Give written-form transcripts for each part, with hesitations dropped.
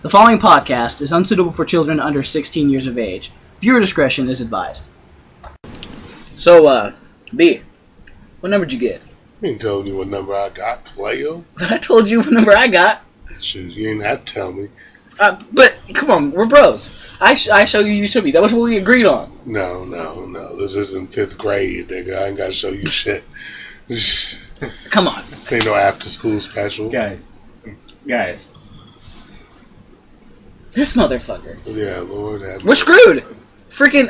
The following podcast is unsuitable for children under 16 years of age. Viewer discretion is advised. So, B, what number did you get? I ain't telling you what number I got, playo. I told you what number I got. Shoot, you ain't have to tell me. But, come on, we're bros. I show you, you show me. That was what we agreed on. No. This isn't 5th grade, nigga. I ain't got to show you shit. Come on. This ain't no after-school special. Guys. This motherfucker. Yeah, Lord have We're screwed. Freaking.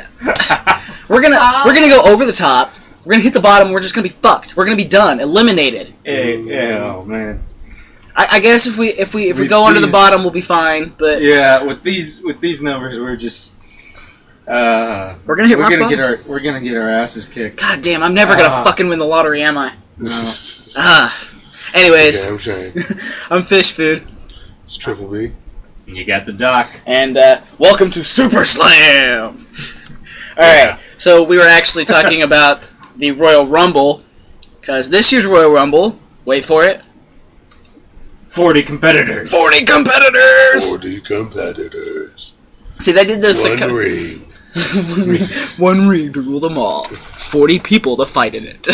We're gonna go over the top. We're gonna hit the bottom. We're just gonna be fucked. We're gonna be done, eliminated. Oh man. I guess if we go under the bottom, we'll be fine. But yeah, with these numbers, we're just we're gonna hit rock bottom. We're gonna get our asses kicked. God damn, I'm never gonna fucking win the lottery, am I? No. Anyways, Damn shame. I'm FishFood. It's Triple B. You got the doc. And welcome to Super Slam! Alright, so we were actually talking about the Royal Rumble, because this year's Royal Rumble, wait for it, 40 competitors! 40 competitors! 40 competitors. See, they did this... One ring. One ring to rule them all. 40 people to fight in it.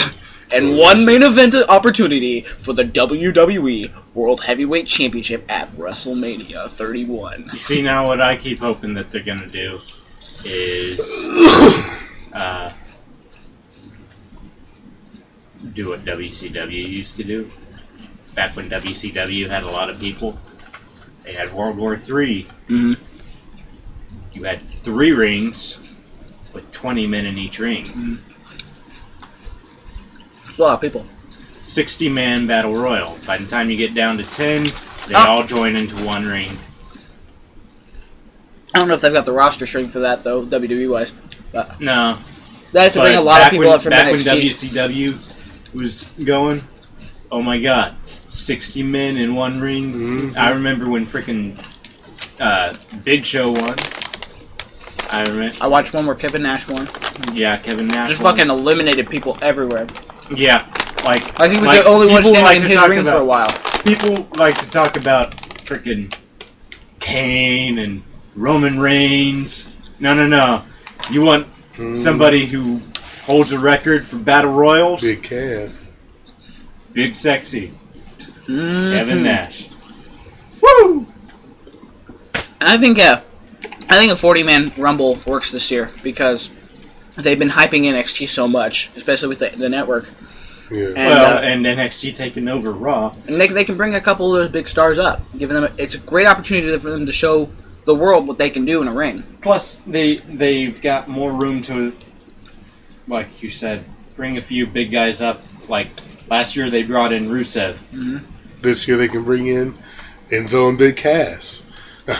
And one main event opportunity for the WWE World Heavyweight Championship at WrestleMania 31. You see, now what I keep hoping that they're going to do is do what WCW used to do. Back when WCW had a lot of people, they had World War III. Mm-hmm. You had 3 rings with 20 men in each ring. Mm-hmm. A lot of people. 60-man battle royal. By the time you get down to 10, they all join into one ring. I don't know if they've got the roster string for that, though, WWE-wise. No. They have to bring a lot of people up from back NXT. When WCW was going, oh my god, 60 men in one ring. Mm-hmm. I remember when freaking Big Show won. I watched one where Kevin Nash won. Yeah, Kevin Nash Just won. fucking eliminated people everywhere. Yeah, I think he was the only one standing in his ring for a while. People like to talk about freaking Kane and Roman Reigns. No. You want somebody who holds a record for battle royals? Big calf. Big sexy. Mm-hmm. Kevin Nash. Woo! I think a 40-man Rumble works this year because they've been hyping NXT so much, especially with the network. Yeah. And NXT taking over Raw. And they can bring a couple of those big stars up, giving them it's a great opportunity for them to show the world what they can do in a ring. Plus, they've got more room to, like you said, bring a few big guys up. Like last year, they brought in Rusev. Mm-hmm. This year they can bring in Enzo and Big Cass.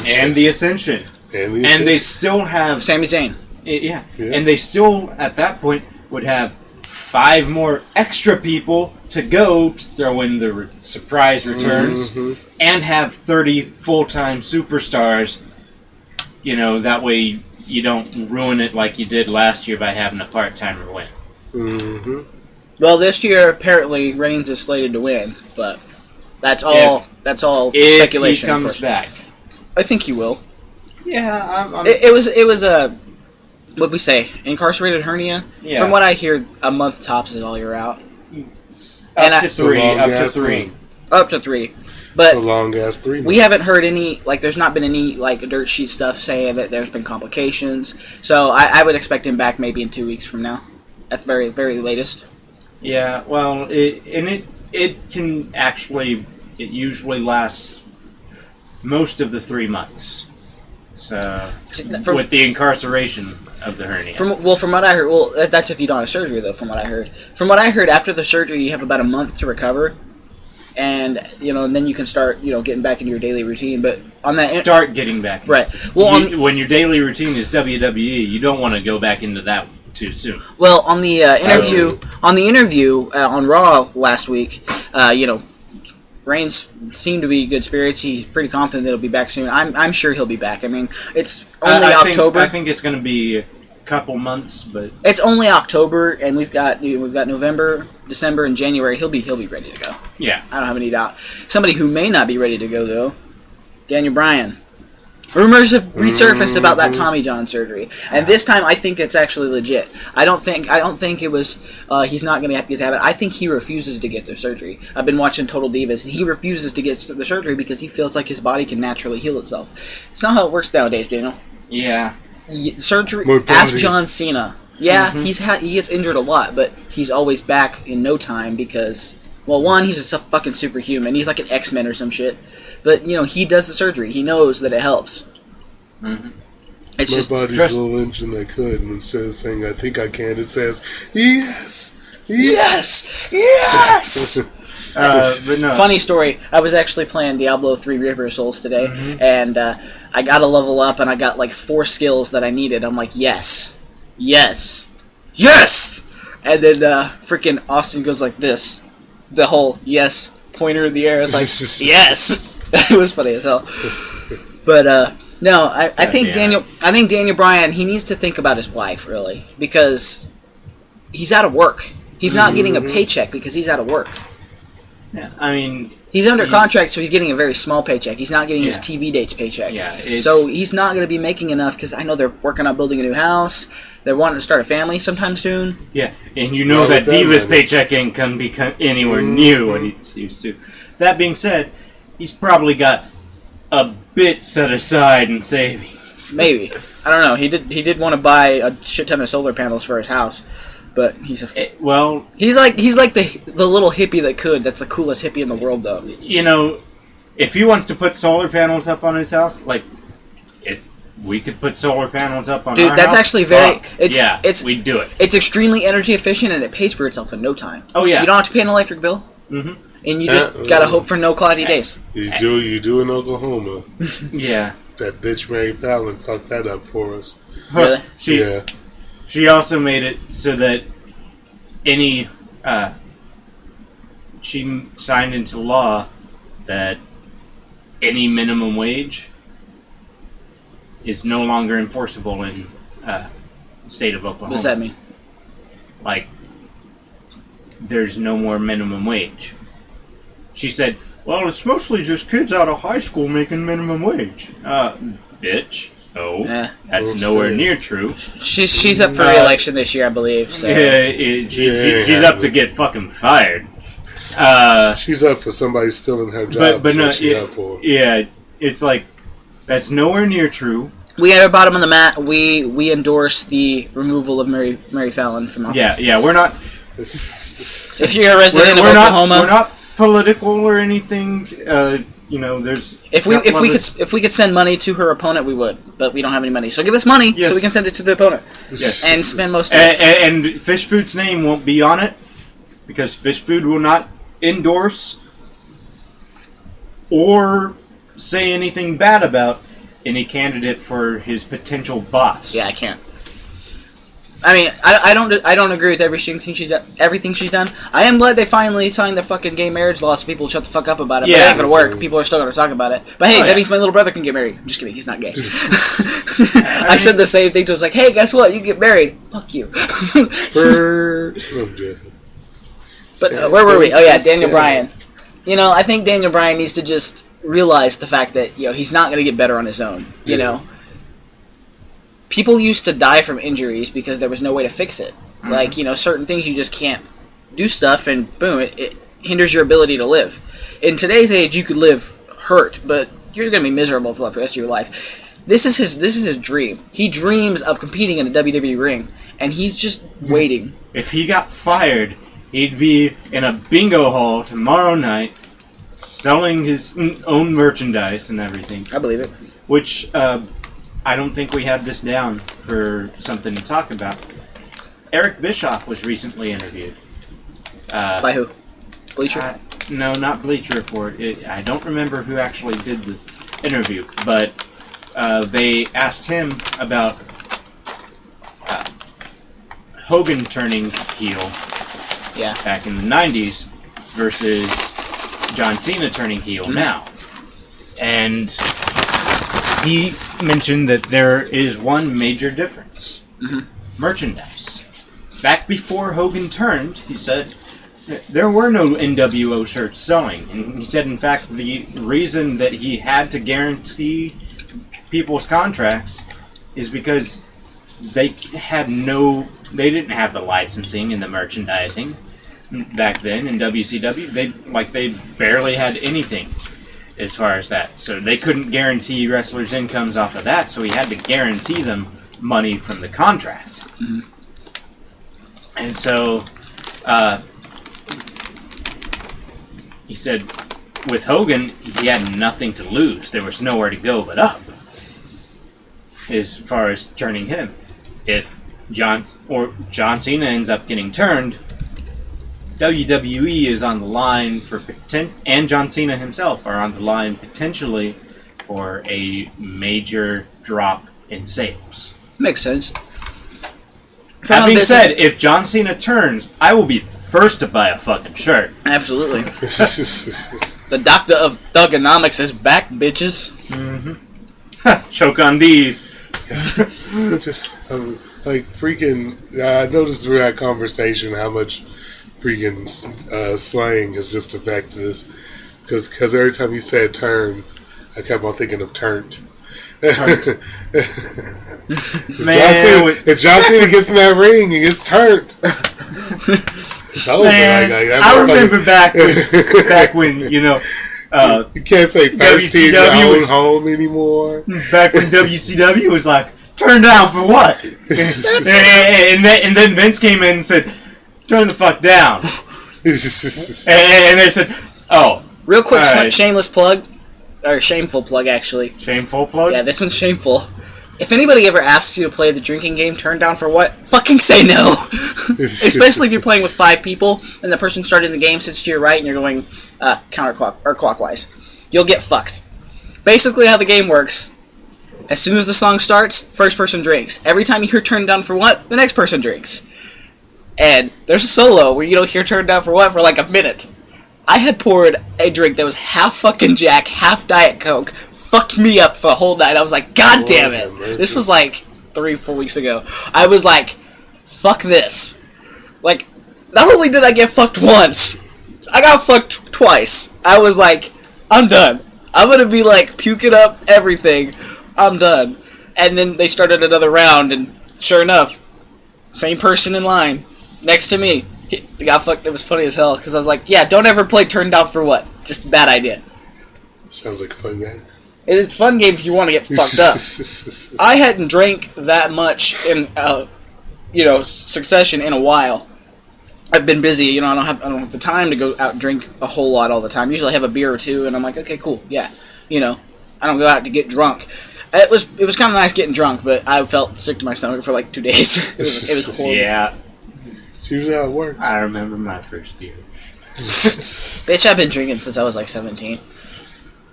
And the Ascension. And they still have Sami Zayn. Yeah. And they still, at that point, would have 5 more extra people to go to throw in the surprise returns and have 30 full-time superstars. You know, that way you don't ruin it like you did last year by having a part-timer win. Mm-hmm. Well, this year apparently Reigns is slated to win, but that's all speculation. If he comes back, I think he will. Yeah, It was a what'd we say? Incarcerated hernia. Yeah. From what I hear, a month tops is all you're out. Up to 3. Up to 3. But a long ass 3 months. We haven't heard any, there's not been any, dirt sheet stuff saying that there's been complications. So I would expect him back maybe in 2 weeks from now, at the very, very latest. Yeah, well, it can actually, it usually lasts most of the 3 months. So, with the incarceration of the hernia. From what I heard, that's if you don't have surgery, though, from what I heard. From what I heard, after the surgery, you have about a month to recover. And, and then you can start, getting back into your daily routine. But on that... Start getting back. Right. Well, when your daily routine is WWE, you don't want to go back into that too soon. Well, on the interview on Raw last week, Reigns seemed to be good spirits. He's pretty confident that he'll be back soon. I'm sure he'll be back. I mean, it's only October. I think it's going to be a couple months, but it's only October, and we've got November, December, and January. He'll be ready to go. Yeah, I don't have any doubt. Somebody who may not be ready to go though, Daniel Bryan. Rumors have resurfaced about that Tommy John surgery, and this time I think it's actually legit. I don't think it was. He's not going to have to have it. I think he refuses to get the surgery. I've been watching Total Divas, and he refuses to get the surgery because he feels like his body can naturally heal itself. It's not how it works nowadays, Daniel. Yeah. Surgery. Ask John Cena. Yeah, he gets injured a lot, but he's always back in no time because, well, one, he's a fucking superhuman. He's like an X-Men or some shit. But, he does the surgery. He knows that it helps. Mm-hmm. My body's a little engine that could, and instead of saying, I think I can, it says, yes! Yes! Yes! But no. Funny story. I was actually playing Diablo 3 Reaper Souls today, and I got a level up, and I got like 4 skills that I needed. I'm like, yes! Yes! Yes! And then freaking Austin goes like this. The whole yes pointer in the air is like, yes! It was funny as hell. But, no, I think Daniel Bryan, he needs to think about his wife, really, because he's out of work. He's not getting a paycheck because he's out of work. Yeah, I mean... He's under contract, so he's getting a very small paycheck. He's not getting his TV dates paycheck. Yeah, so he's not going to be making enough, because I know they're working on building a new house. They're wanting to start a family sometime soon. Yeah, and you know that Divas' paycheck ain't going to be anywhere near what he's used to. That being said, he's probably got a bit set aside in savings. Maybe. I don't know. He did want to buy a shit ton of solar panels for his house. But he's he's like the little hippie that could. That's the coolest hippie in the world, though. If he wants to put solar panels up on his house, like if we could put solar panels up on our that's house, actually very. We'd do it. It's extremely energy efficient and it pays for itself in no time. Oh yeah. You don't have to pay an electric bill. Mm-hmm. And you just gotta hope for no cloudy days. You do in Oklahoma. Yeah. That bitch Mary Fallon fucked that up for us. Really? She also made it so that she signed into law that any minimum wage is no longer enforceable in the state of Oklahoma. What does that mean? Like, there's no more minimum wage. She said, well, it's mostly just kids out of high school making minimum wage. Bitch. No, that's nowhere near true. She's up for re-election this year, I believe. So. She's up to get fucking fired. She's up for somebody stealing her job. But no, it's like that's nowhere near true. We at our bottom of the mat. We endorse the removal of Mary Fallon from office. Yeah, we're not. If you're a resident of Oklahoma, we're not political or anything. There's if we could send money to her opponent, we would, but we don't have any money. So give us money so we can send it to the opponent. Yes. And spend most of it. And FishFood's name won't be on it because FishFood will not endorse or say anything bad about any candidate for his potential boss. Yeah, I can't. I mean, I don't agree with everything she's done. I am glad they finally signed the fucking gay marriage law so people shut the fuck up about it. Yeah. But it ain't gonna work. People are still gonna talk about it. But hey, that means my little brother can get married. I'm just kidding. He's not gay. I said the same thing to him. I was like, hey, guess what? You get married. Fuck you. But where were we? Oh yeah, Daniel Bryan. I think Daniel Bryan needs to just realize the fact that he's not gonna get better on his own. You know. People used to die from injuries because there was no way to fix it. Mm-hmm. Like, certain things you just can't do stuff, and boom, it hinders your ability to live. In today's age, you could live hurt, but you're going to be miserable for the rest of your life. This is his dream. He dreams of competing in a WWE ring, and he's just waiting. If he got fired, he'd be in a bingo hall tomorrow night selling his own merchandise and everything. I believe it. Which, I don't think we had this down for something to talk about. Eric Bischoff was recently interviewed. By who? Bleacher? No, not Bleacher Report. I don't remember who actually did the interview, but they asked him about Hogan turning heel back in the 90s versus John Cena turning heel now. And he mentioned that there is one major difference. Mm-hmm. Merchandise. Back before Hogan turned, he said, there were no NWO shirts selling. And he said, in fact, the reason that he had to guarantee people's contracts is because they didn't have the licensing and the merchandising back then in WCW. They barely had anything as far as that. So they couldn't guarantee wrestlers' incomes off of that, so he had to guarantee them money from the contract. Mm-hmm. And so he said with Hogan, he had nothing to lose. There was nowhere to go but up as far as turning him. If John Cena ends up getting turned, WWE is on the line for and John Cena himself are on the line potentially for a major drop in sales. Makes sense. That being said, if John Cena turns, I will be first to buy a fucking shirt. Absolutely. The doctor of thugonomics is back, bitches. Mm-hmm. Choke on these. Just like freaking. I noticed through that conversation how much freaking slang has just affected us. Because every time you said turn, I kept on thinking of turned. If John Cena gets in that ring, he gets turned. It's over. Man, I remember back when you know. You can't say thirsty in your own home anymore. Back when WCW was like, turn down for what? and then Vince came in and said, turn the fuck down. and they said, oh. Real quick, shameless plug. Or shameful plug, actually. Shameful plug? Yeah, this one's shameful. If anybody ever asks you to play the drinking game, turn down for what? Fucking say no! Especially if you're playing with 5 people, and the person starting the game sits to your right, and you're going clockwise. You'll get fucked. Basically how the game works, as soon as the song starts, first person drinks. Every time you hear turn down for what, the next person drinks. And there's a solo where you don't hear turn down for what for like a minute. I had poured a drink that was half fucking Jack, half Diet Coke. Fucked me up for the whole night. I was like, God damn it. This was like 3-4 weeks ago. I was like, fuck this. Like, not only did I get fucked once, I got fucked twice. I was like, I'm done. I'm gonna be like puking up everything. I'm done. And then they started another round, and sure enough, same person in line next to me. He got fucked. It was funny as hell because I was like, yeah, don't ever play turn down for what. Just a bad idea. Sounds like a fun game. It's fun game if you want to get fucked up. I hadn't drank that much in, succession in a while. I've been busy, I don't have the time to go out and drink a whole lot all the time. Usually I have a beer or two, and I'm like, okay, cool, yeah. I don't go out to get drunk. It was kind of nice getting drunk, but I felt sick to my stomach for like 2 days. it was horrible. Yeah. It's usually how it works. I remember my first beer. Bitch, I've been drinking since I was like 17.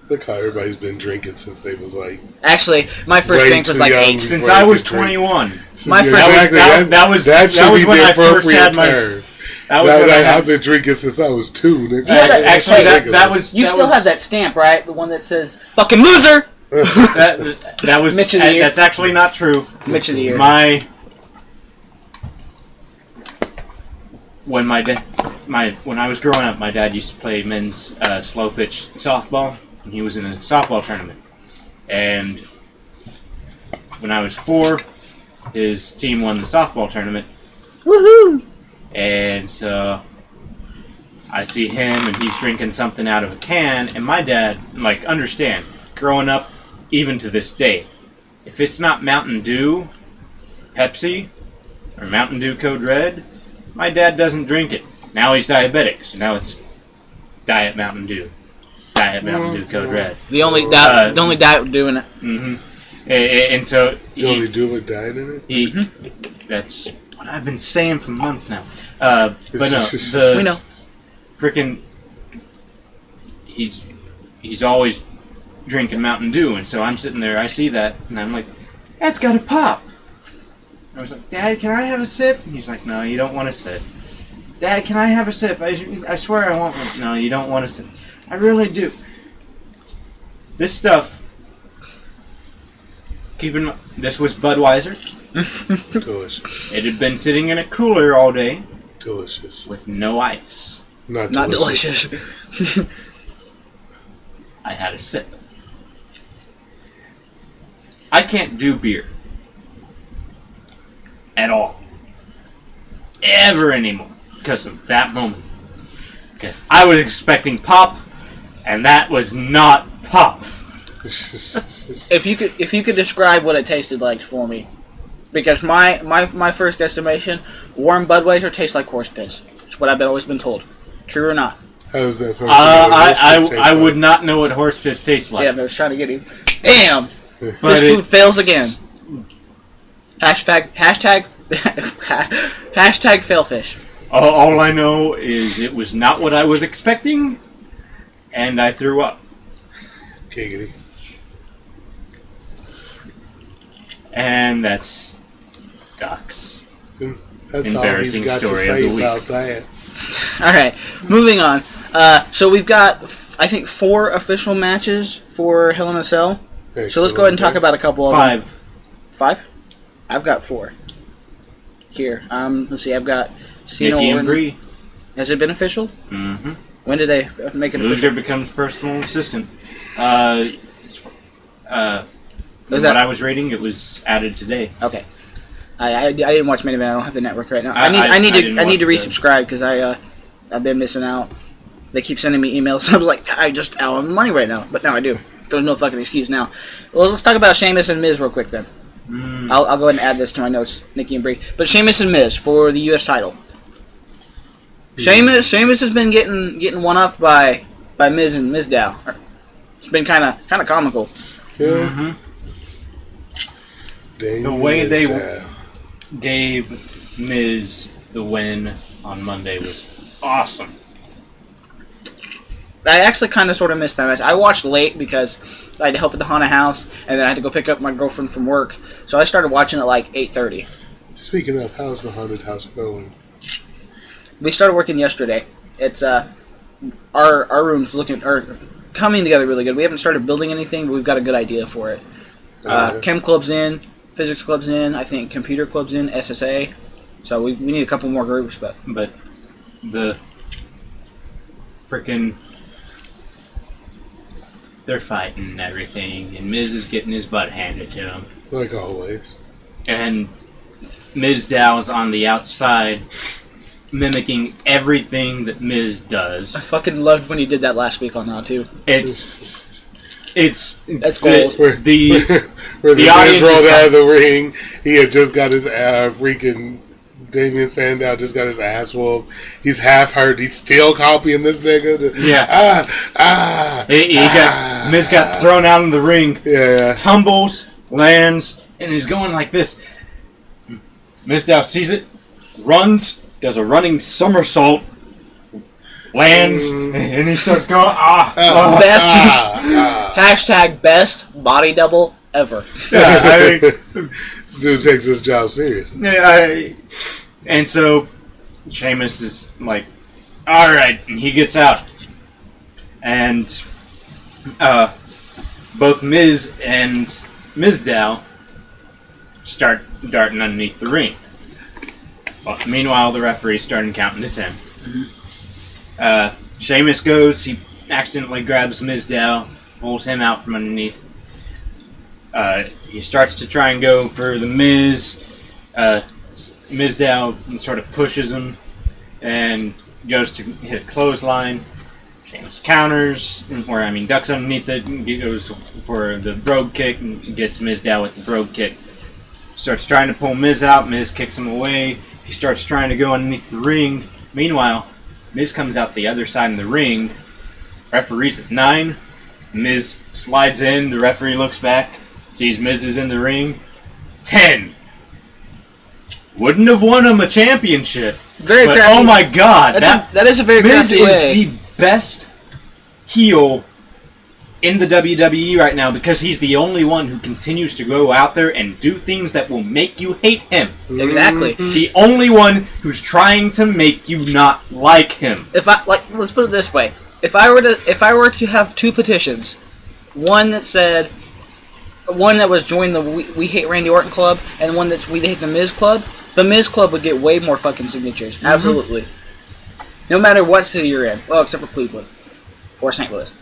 Look how everybody's been drinking since they was like... Actually, my first drink was like 8. Since I was 21. My first that was when I first had my... I've been drinking since I was 2. You still have that stamp, right? The one that says, fucking loser! that was... Mitch of the year. That's actually not true. Mitch of the year. When I was growing up, my dad used to play men's slow pitch softball, and he was in a softball tournament. And when I was 4, his team won the softball tournament. Woohoo! And so I see him, and he's drinking something out of a can, and my dad, understand, growing up, even to this day, if it's not Mountain Dew, Pepsi, or Mountain Dew Code Red, my dad doesn't drink it. Now he's diabetic, so now it's Diet Mountain Dew. Diet Mountain Dew Code Red. The only diet doing it. Mm-hmm. And so... The only Dew with diet in it? That's what I've been saying for months now. But no, we know. Frickin' he's always drinking Mountain Dew, and so I'm sitting there, I see that, and I'm like, that's gotta pop. I was like, Dad, can I have a sip? And he's like, no, you don't want a sip. Dad, can I have a sip? I swear I want one. No, you don't want a sip. I really do. This stuff, keep in mind, this was Budweiser. Delicious. It had been sitting in a cooler all day. Delicious. With no ice. Not delicious. I had a sip. can't do beer at all, ever anymore, because of that moment. Because I was expecting pop, and that was not pop. If you could describe what it tasted like for me, because my first estimation, warm Budweiser tastes like horse piss. It's what I've always been told. True or not? How does that person I would not know what horse piss tastes like. Damn, I was trying to get him. Damn! But FishFood fails again. Hashtag failfish. All I know is it was not what I was expecting, and I threw up. Giggity. And that's Doc's That's all he's got to say about that. Alright, moving on. So we've got, I think, 4 official matches for Hell in a Cell. Excellent. So let's go ahead and talk about a couple of them. 5. 5? I've got 4. Here, let's see, I've got Cena Nikki Orton. and Brie. Has it been official? Mm-hmm. When did they make it Loser official? becomes personal assistant. What I was reading, it was added today. Okay. I didn't watch main event. I don't have the network right now. I I need to didn't watch resubscribe because I've been missing out. They keep sending me emails. So I was like, I just out on money right now, but now I do. There's no fucking excuse now. Well, let's talk about Sheamus and Miz real quick then. I'll go ahead and add this to my notes, Nikki and Brie. But Sheamus and Miz for the U.S. title. Sheamus has been getting one up by Miz and Mizdow. It's been kind of comical. Yeah. Mm-hmm. Dang The way they Mizdow. gave Miz the win on Monday was awesome. I actually kind of sort of missed that match. I watched late because I had to help at the haunted house, and then I had to go pick up my girlfriend from work. So I started watching at like 8:30. Speaking of, how's the haunted house going? We started working yesterday. It's our room's coming together really good. We haven't started building anything, but we've got a good idea for it. Chem club's in, physics club's in, I think computer club's in, SSA. So we need a couple more groups, but the frickin' they're fighting and everything, and Miz is getting his butt handed to him. Like always. And Mizdow's on the outside, mimicking everything that Miz does. I fucking loved when he did that last week on Raw too. It's gold. Where the Miz audience rolled out of the ring, he had just got his freaking Damian Sandow just got his ass whooped. He's half hurt. He's still copying this nigga. Miz got thrown out in the ring. Yeah. Tumbles, lands, and he's going like this. Mizdow sees it, runs, does a running somersault, lands, and he starts going, Hashtag best body double ever. Yeah, this dude takes his job seriously. And so Sheamus is like, all right, and he gets out, and both Miz and Mizdow start darting underneath the ring. Well, meanwhile, the referee's starting counting to 10. Sheamus goes, he accidentally grabs Mizdow, pulls him out from underneath. He starts to try and go for the Miz. Mizdow sort of pushes him and goes to hit a clothesline. Sheamus counters, ducks underneath it, and goes for the brogue kick and gets Mizdow with the brogue kick. Starts trying to pull Miz out. Miz kicks him away. He starts trying to go underneath the ring. Meanwhile, Miz comes out the other side of the ring. Referee's at 9. Miz slides in. The referee looks back, sees Miz is in the ring. 10. Wouldn't have won him a championship. Very but, crafty. oh my god. That is a very Miz crafty way. is the best heel in the WWE right now because he's the only one who continues to go out there and do things that will make you hate him. Exactly. The only one who's trying to make you not like him. Let's put it this way: if I were to have 2 petitions, one that was join the We Hate Randy Orton club, and one that's We Hate the Miz club. The Miz club would get way more fucking signatures. Mm-hmm. Absolutely. No matter what city you're in, well, except for Cleveland or St. Louis.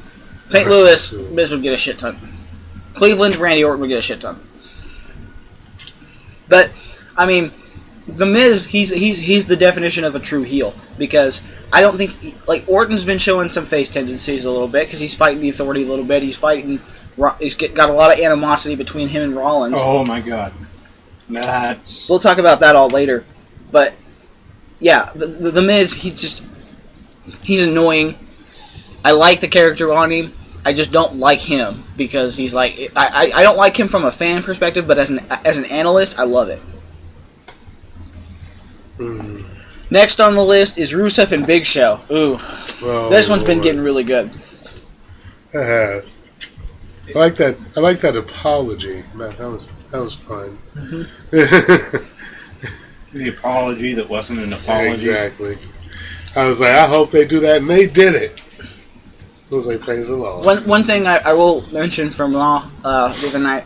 St. Louis, Miz would get a shit ton. Cleveland, Randy Orton would get a shit ton. But I mean, The Miz, he's the definition of a true heel, because I don't think, like, Orton's been showing some face tendencies a little bit because he's fighting the Authority a little bit. He's got a lot of animosity between him and Rollins. Oh my God, We'll talk about that all later, but yeah, the Miz, he's annoying. I like the character on him. I just don't like him because he's like, I don't like him from a fan perspective, but as an analyst, I love it. Next on the list is Rusev and Big Show. Ooh, this one's been getting really good. I like that. I like that apology. That was fun. The apology that wasn't an apology. Exactly. I was like, I hope they do that, and they did it. I was like, praise the Lord. One thing I will mention from Raw the other night,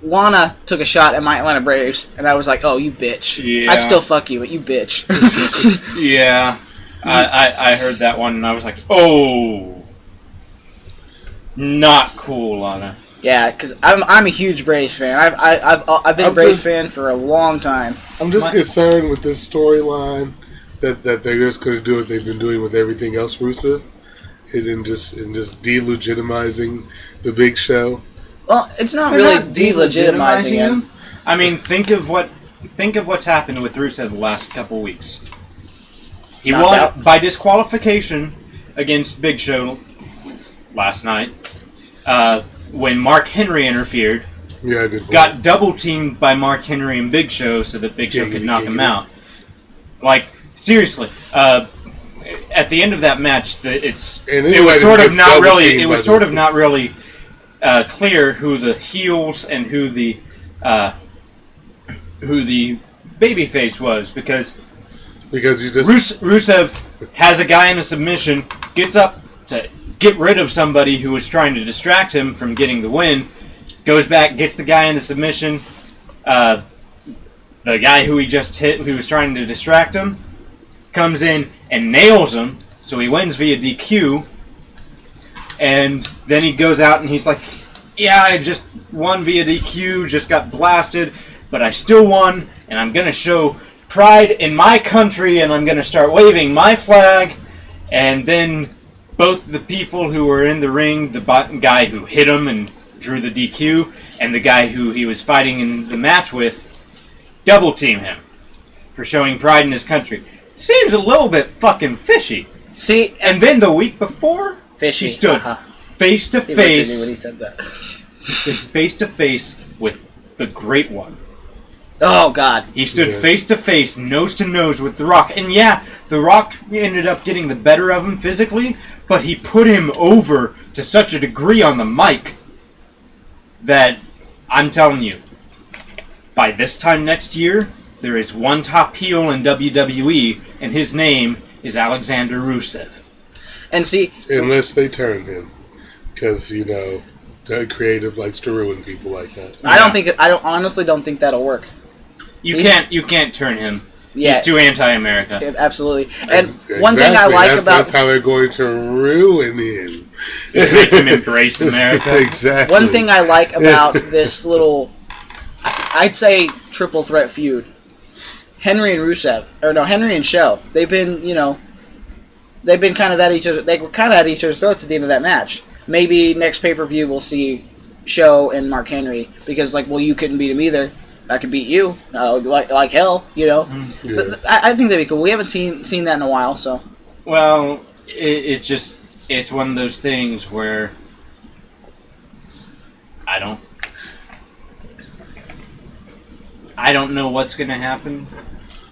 Lana took a shot at my Atlanta Braves, and I was like, oh, you bitch. Yeah. I'd still fuck you, but you bitch. Yeah. I heard that one, and I was like, oh. Not cool, Lana. Yeah, because I'm a huge Braves fan. I've been a Braves fan for a long time. I'm just concerned with this storyline that they're just going to do what they've been doing with everything else, Rusev, and just delegitimizing the Big Show. Well, it's not really delegitimizing him. I mean, think of what's happened with Rusev the last couple weeks. He won by disqualification against Big Show last night. When Mark Henry interfered, got double teamed by Mark Henry and Big Show so that Big Show could knock him out. Like, seriously, at the end of that match, it was sort of not really clear who the heels and who the babyface was, because Rusev has a guy in a submission, gets up to get rid of somebody who was trying to distract him from getting the win, goes back, gets the guy in the submission, the guy who he just hit, who was trying to distract him, comes in and nails him, so he wins via DQ, and then he goes out and he's like, yeah, I just won via DQ, just got blasted, but I still won, and I'm going to show pride in my country, and I'm going to start waving my flag, and then both the people who were in the ring, the guy who hit him and drew the DQ, and the guy who he was fighting in the match with, double team him for showing pride in his country. Seems a little bit fucking fishy. See, and then the week before, fishy. He stood face to face. When he said that. Stood face to face with the Great One. Oh God! He stood face to face, nose to nose with The Rock, and yeah, The Rock ended up getting the better of him physically, but he put him over to such a degree on the mic that I'm telling you, by this time next year, there is one top heel in WWE, and his name is Alexander Rusev. And see, unless they turn him, because the creative likes to ruin people like that. I honestly don't think that'll work. You can't turn him. Yeah. He's too anti-America. Yeah, absolutely. And one thing I like about... That's how they're going to ruin him. Make him embrace America. Exactly. One thing I like about this little, I'd say, triple threat feud, Henry and Show, they've been kind of at each other. They were kind of at each other's throats at the end of that match. Maybe next pay-per-view we'll see Show and Mark Henry, because you couldn't beat him either. I could beat you, like hell, Yeah. I think that'd be cool. We haven't seen that in a while, so. Well, it's one of those things where I don't know what's going to happen,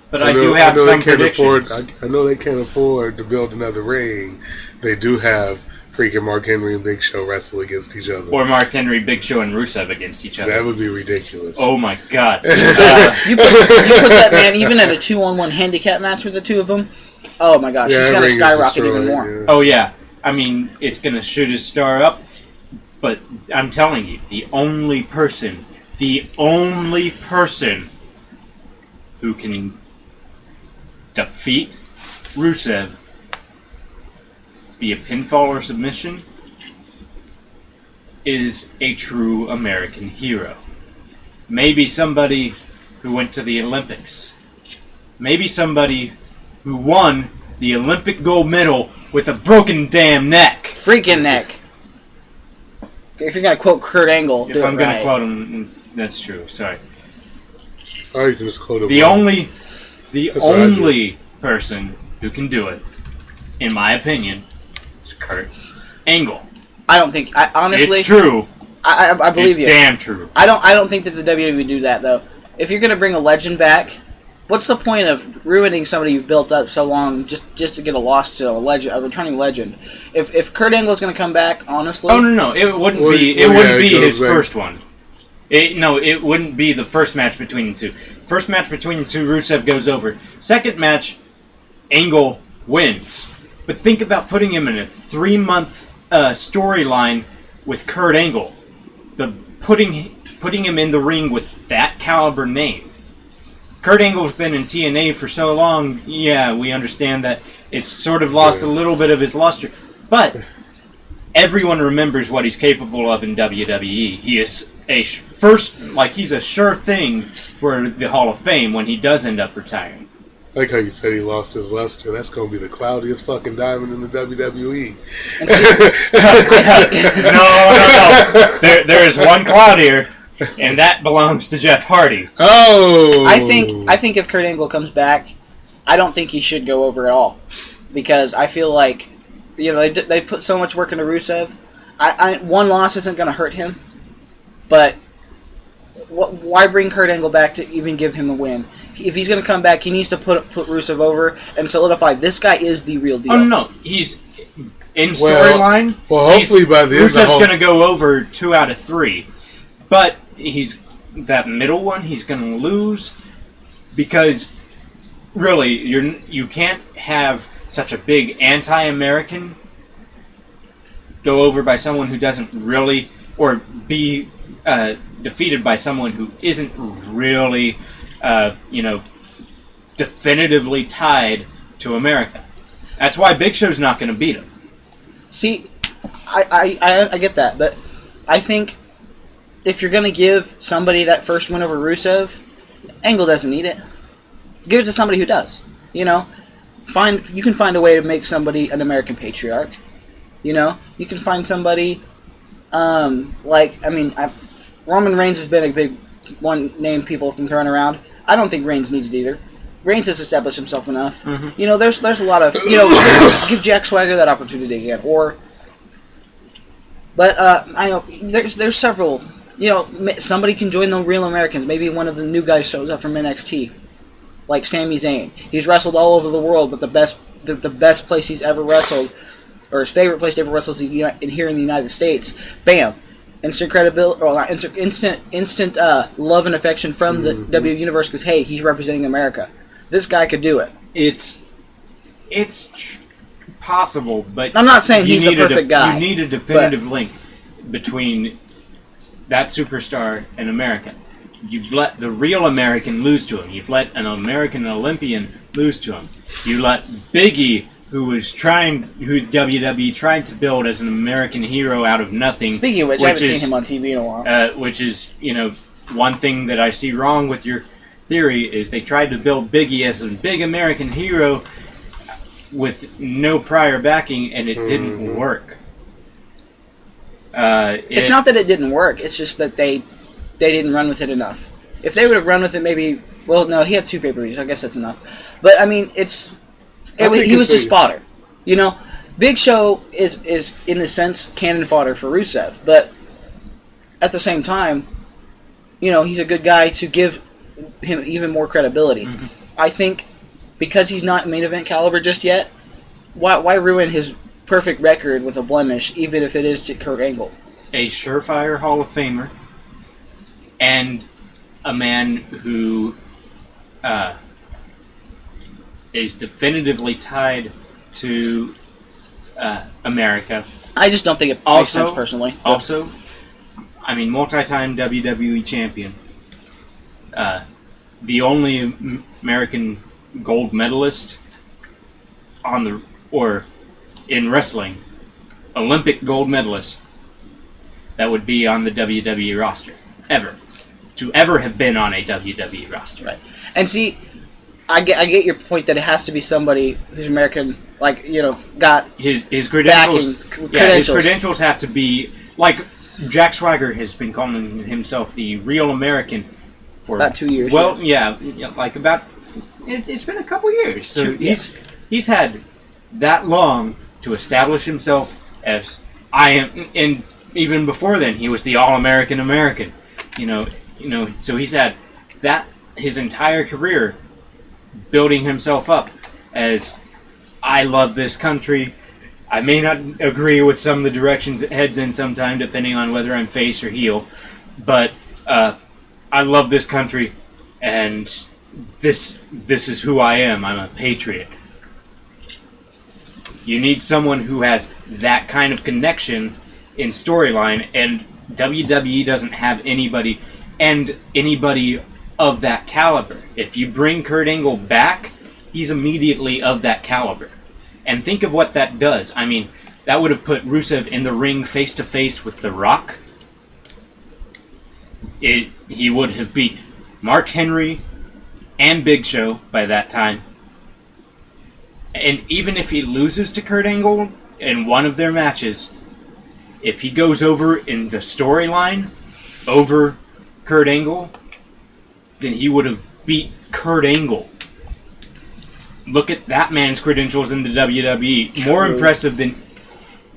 but I do have some predictions. I know they can't afford to build another ring. They do have freaking Mark Henry and Big Show wrestle against each other. Or Mark Henry, Big Show, and Rusev against each other. That would be ridiculous. Oh my God. You put that man even at a 2-on-1 handicap match with the two of them. Oh my gosh, he's going to skyrocket even more. Yeah. Oh yeah. I mean, it's going to shoot his star up. But I'm telling you, the only person who can defeat Rusev via pinfall or submission is a true American hero. maybe somebody who went to the Olympics. Maybe somebody who won the Olympic gold medal with a broken damn neck. Freaking neck. If you're going to quote Kurt Angle, If do I'm it going right. to quote him, that's true. Sorry. Or you can just quote him. The only That's person who can do it, in my opinion, is Kurt Angle. I don't think... honestly... It's true. I believe you. It's damn true. I don't think that the WWE would do that, though. If you're going to bring a legend back, what's the point of ruining somebody you've built up so long just to get a loss to a returning legend? If Kurt Angle's going to come back, honestly... Oh, no. It wouldn't be his first one. It wouldn't be the first match between the two. First match between the two, Rusev goes over. Second match, Angle wins. But think about putting him in a 3-month storyline with Kurt Angle. Putting him in the ring with that caliber name. Kurt Angle's been in TNA for so long, yeah, we understand that it's sort of lost a little bit of his luster. But everyone remembers what he's capable of in WWE. He is he's a sure thing for the Hall of Fame when he does end up retiring. I like how you said he lost his luster. That's going to be the cloudiest fucking diamond in the WWE. No. There is one cloud here, and that belongs to Jeff Hardy. Oh! I think if Kurt Angle comes back, I don't think he should go over at all. Because I feel like, they put so much work into Rusev. One loss isn't going to hurt him, but why bring Kurt Angle back to even give him a win? If he's going to come back, he needs to put Rusev over and solidify this guy is the real deal. Oh, no. He's in storyline. Well, hopefully by the end of the Rusev's going to go over 2 out of 3. But that middle one, he's going to lose because really, you can't have such a big anti-American go over by someone who doesn't really, or be defeated by someone who isn't really, definitively tied to America. That's why Big Show's not going to beat him. See, I get that, but I think if you're going to give somebody that first win over Rusev, Angle doesn't need it. Give it to somebody who does. You can find a way to make somebody an American patriarch. You can find somebody Roman Reigns has been a big one name people have been throwing around. I don't think Reigns needs it either. Reigns has established himself enough. Mm-hmm. There's a lot of give Jack Swagger that opportunity again, but I know there's several. Somebody can join the Real Americans. Maybe one of the new guys shows up from NXT, like Sami Zayn. He's wrestled all over the world, but the best place he's ever wrestled, or his favorite place to ever wrestle, is here in the United States. Bam, instant credibility, or instant love and affection from the WWE Universe because hey, he's representing America. This guy could do it. It's possible, but I'm not saying he's the perfect guy. You need a definitive link between that superstar and America. You've let the real American lose to him. You've let an American Olympian lose to him. You let Biggie, who WWE tried to build as an American hero out of nothing. Speaking of which I haven't seen him on TV in a while. Which is, one thing that I see wrong with your theory is they tried to build Biggie as a big American hero with no prior backing, and it didn't work. It's not that it didn't work. It's just that they didn't run with it enough. If they would have run with it, maybe. Well, no, he had 2 pay-per-views. I guess that's enough. But I mean, he was just fodder. Big Show is in a sense cannon fodder for Rusev, but at the same time, he's a good guy to give him even more credibility. Mm-hmm. I think because he's not main event caliber just yet, why ruin his perfect record with a blemish, even if it is to Kurt Angle? A surefire Hall of Famer and a man who is definitively tied to America. I just don't think it makes sense personally. Also, multi-time WWE champion. The only American gold medalist in wrestling, Olympic gold medalist that would be on the WWE roster ever. to ever have been on a WWE roster. Right. And see, I get your point that it has to be somebody who's American, like, got his credentials. backing, Yeah, his credentials have to be like Jack Swagger has been calling himself the real American for about 2 years. Well, yeah, like about it's been a couple years. So he's had that long to establish himself as I am, and even before then he was the All-American American. So he's had that his entire career building himself up as I love this country. I may not agree with some of the directions it heads in sometime, depending on whether I'm face or heel, but I love this country, and this is who I am. I'm a patriot. You need someone who has that kind of connection in storyline, and WWE doesn't have anybody of that caliber. If you bring Kurt Angle back, he's immediately of that caliber. And think of what that does. I mean, that would have put Rusev in the ring face-to-face with The Rock. He would have beat Mark Henry and Big Show by that time. And even if he loses to Kurt Angle in one of their matches, if he goes over in the storyline over Kurt Angle, then he would have beat Kurt Angle. Look at that man's credentials in the WWE. True. More impressive than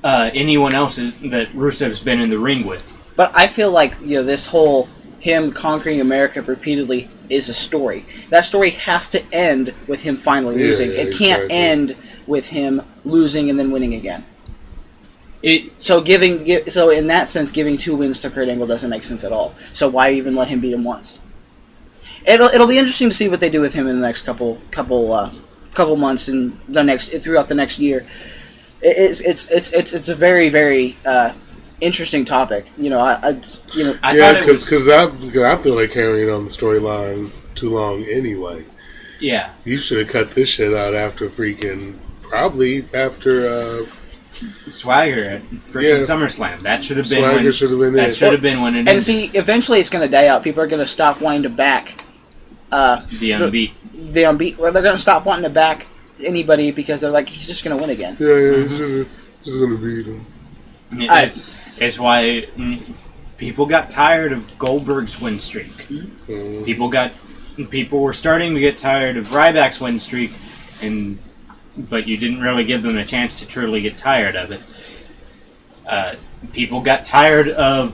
anyone else that Rusev's been in the ring with. But I feel like this whole him conquering America repeatedly is a story. That story has to end with him finally losing. It can't end with him losing and then winning again. So in that sense, giving 2 wins to Kurt Angle doesn't make sense at all. So why even let him beat him once? It'll be interesting to see what they do with him in the next couple months and throughout the next year. It's a very, very interesting topic. I thought it was because I feel like carrying on the storyline too long anyway. Yeah, you should have cut this shit out after probably after Swagger at freaking SummerSlam. That should have been Swagger should have been that should have been when it ended. And see, eventually it's going to die out. People are going to stop wanting to back the unbeat. Well, they're going to stop wanting to back anybody because they're like, he's just going to win again. Yeah, he's just going to beat him. It's why people got tired of Goldberg's win streak. People were starting to get tired of Ryback's win streak, but you didn't really give them a chance to truly get tired of it. People got tired of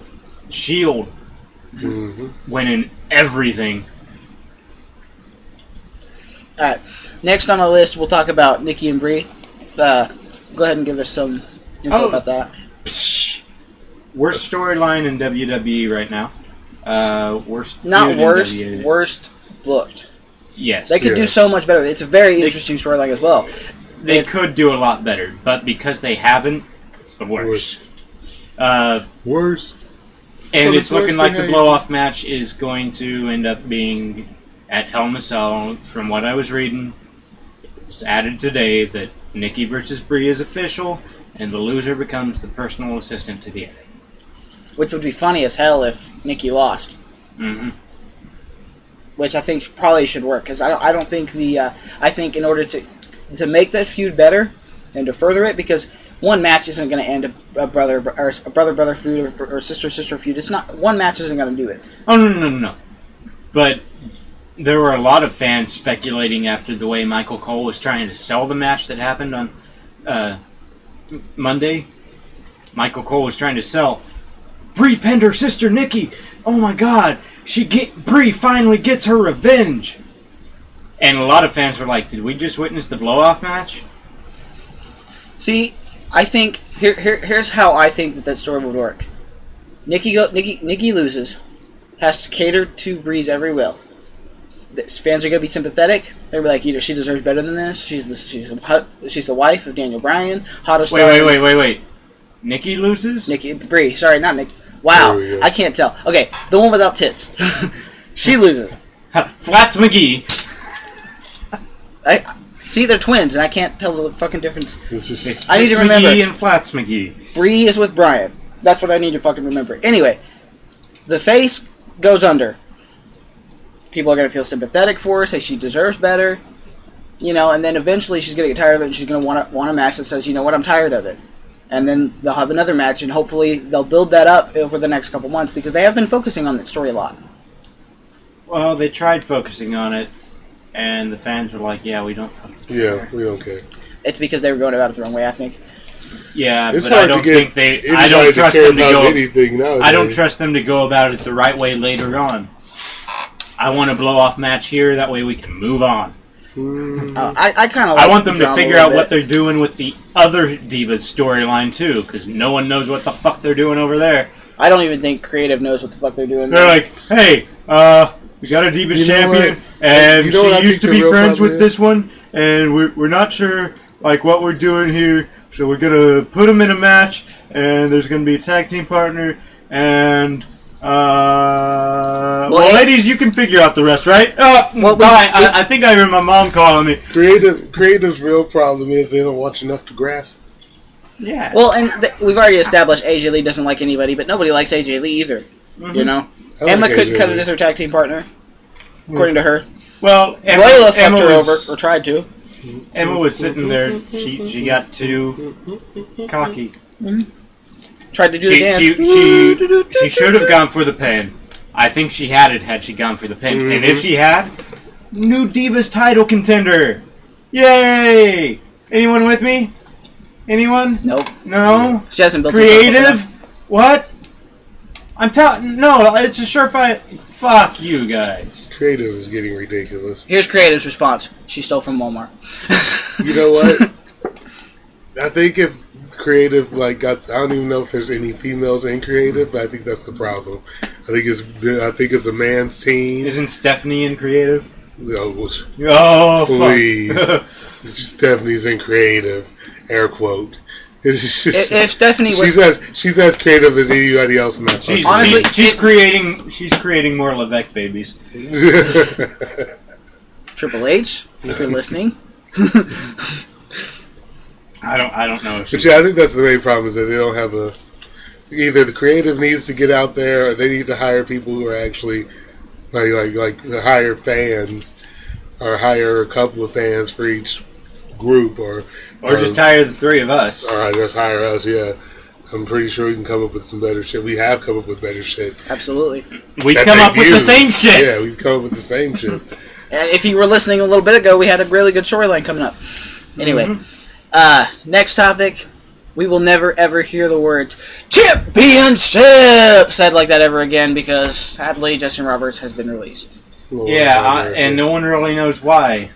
Shield winning everything. All right. Next on our list, we'll talk about Nikki and Brie. Go ahead and give us some info about that. Worst storyline in WWE right now. Worst booked. Yes. They could do so much better. It's a very interesting storyline as well. They could do a lot better, but because they haven't, it's the worst. Worst. And it's looking like the blow-off match is going to end up being at Hell in a Cell. From what I was reading, it's added today that Nikki versus Brie is official, and the loser becomes the personal assistant to the enemy. Which would be funny as hell if Nikki lost. Mm-hmm. Which I think probably should work, because I don't think I think in order to make that feud better and to further it, because one match isn't going to end a brother feud or sister feud. It's not, one match isn't going to do it. Oh no. But there were a lot of fans speculating after the way Michael Cole was trying to sell the match that happened on Monday. Michael Cole was trying to sell Brie pinned her sister Nikki. Oh my God, Brie finally gets her revenge. And a lot of fans were like, "Did we just witness the blow-off match?" See, I think here's how I think that story would work. Nikki loses, has to cater to Brie's every will. The fans are gonna be sympathetic. They're like, either she deserves better than this. She's the wife of Daniel Bryan, hottest. Wait. Nikki loses? Brie. Sorry, not Nick. Wow, I can't tell. Okay, the one without tits. She loses. Flats McGee. See, they're twins, and I can't tell the fucking difference. I need to remember. McGee and Flats McGee. Brie is with Bryan. That's what I need to fucking remember. Anyway, the face goes under. People are going to feel sympathetic for her, say she deserves better. And then eventually she's going to get tired of it, and she's going to want a match that says, you know what, I'm tired of it. And then they'll have another match, and hopefully they'll build that up over the next couple months, because they have been focusing on that story a lot. Well, they tried focusing on it, and the fans were like, yeah, we don't care. Yeah, we don't care. It's because they were going about it the wrong way, I think. Yeah, it's but I don't think they... I don't trust them to go... anything nowadays. I don't trust them to go about it the right way later on. I want a blow-off match here, that way we can move on. I kind of like I want them the to figure out what they're doing with the other Divas storyline, too, because no one knows what the fuck they're doing over there. I don't even think creative knows what the fuck they're doing. They're like, hey, we got a Divas champion, and she used to be friends with this one, and we're not sure like what we're doing here, so we're going to put them in a match, and there's going to be a tag team partner, and... well, ladies, you can figure out the rest, right? I think I heard my mom calling me. Creative's real problem is they don't watch enough to grasp. Yeah. Well, and we've already established AJ Lee doesn't like anybody, but nobody likes AJ Lee either. Mm-hmm. Emma couldn't cut it as her tag team partner, according to her. Well, Loyola fucked her over, or tried to. Emma was sitting there. She got too cocky. Mm-hmm. Tried to do the dance. She should have gone for the pin. I think she had she gone for the pin. Mm-hmm. And if she had, new Divas title contender. Yay! Anyone with me? Anyone? Nope. No? She hasn't built Creative? What? No, it's a surefire. Fuck you guys. Creative is getting ridiculous. Here's Creative's response. She stole from Walmart. You know what? I think if Creative I don't even know if there's any females in Creative, but I think that's the problem. I think it's a man's team. Isn't Stephanie in Creative? Oh, please. Stephanie's in Creative. Air quote. If Stephanie was, she's as creative as anybody else in that. She's creating more Levesque babies. Triple H, if you're listening. I don't know. But yeah, I think that's the main problem is that they don't have either the creative needs to get out there, or they need to hire people who are actually like hire fans, or hire a couple of fans for each group, or just hire the three of us. All right, just hire us. Yeah, I'm pretty sure we can come up with some better shit. We have come up with better shit. Absolutely. We've come up with the same shit. Yeah, we've come up with the same shit. And if you were listening a little bit ago, we had a really good storyline coming up. Anyway, next topic. We will never ever hear the words championship said like that ever again because sadly Justin Roberts has been released. And no one really knows why.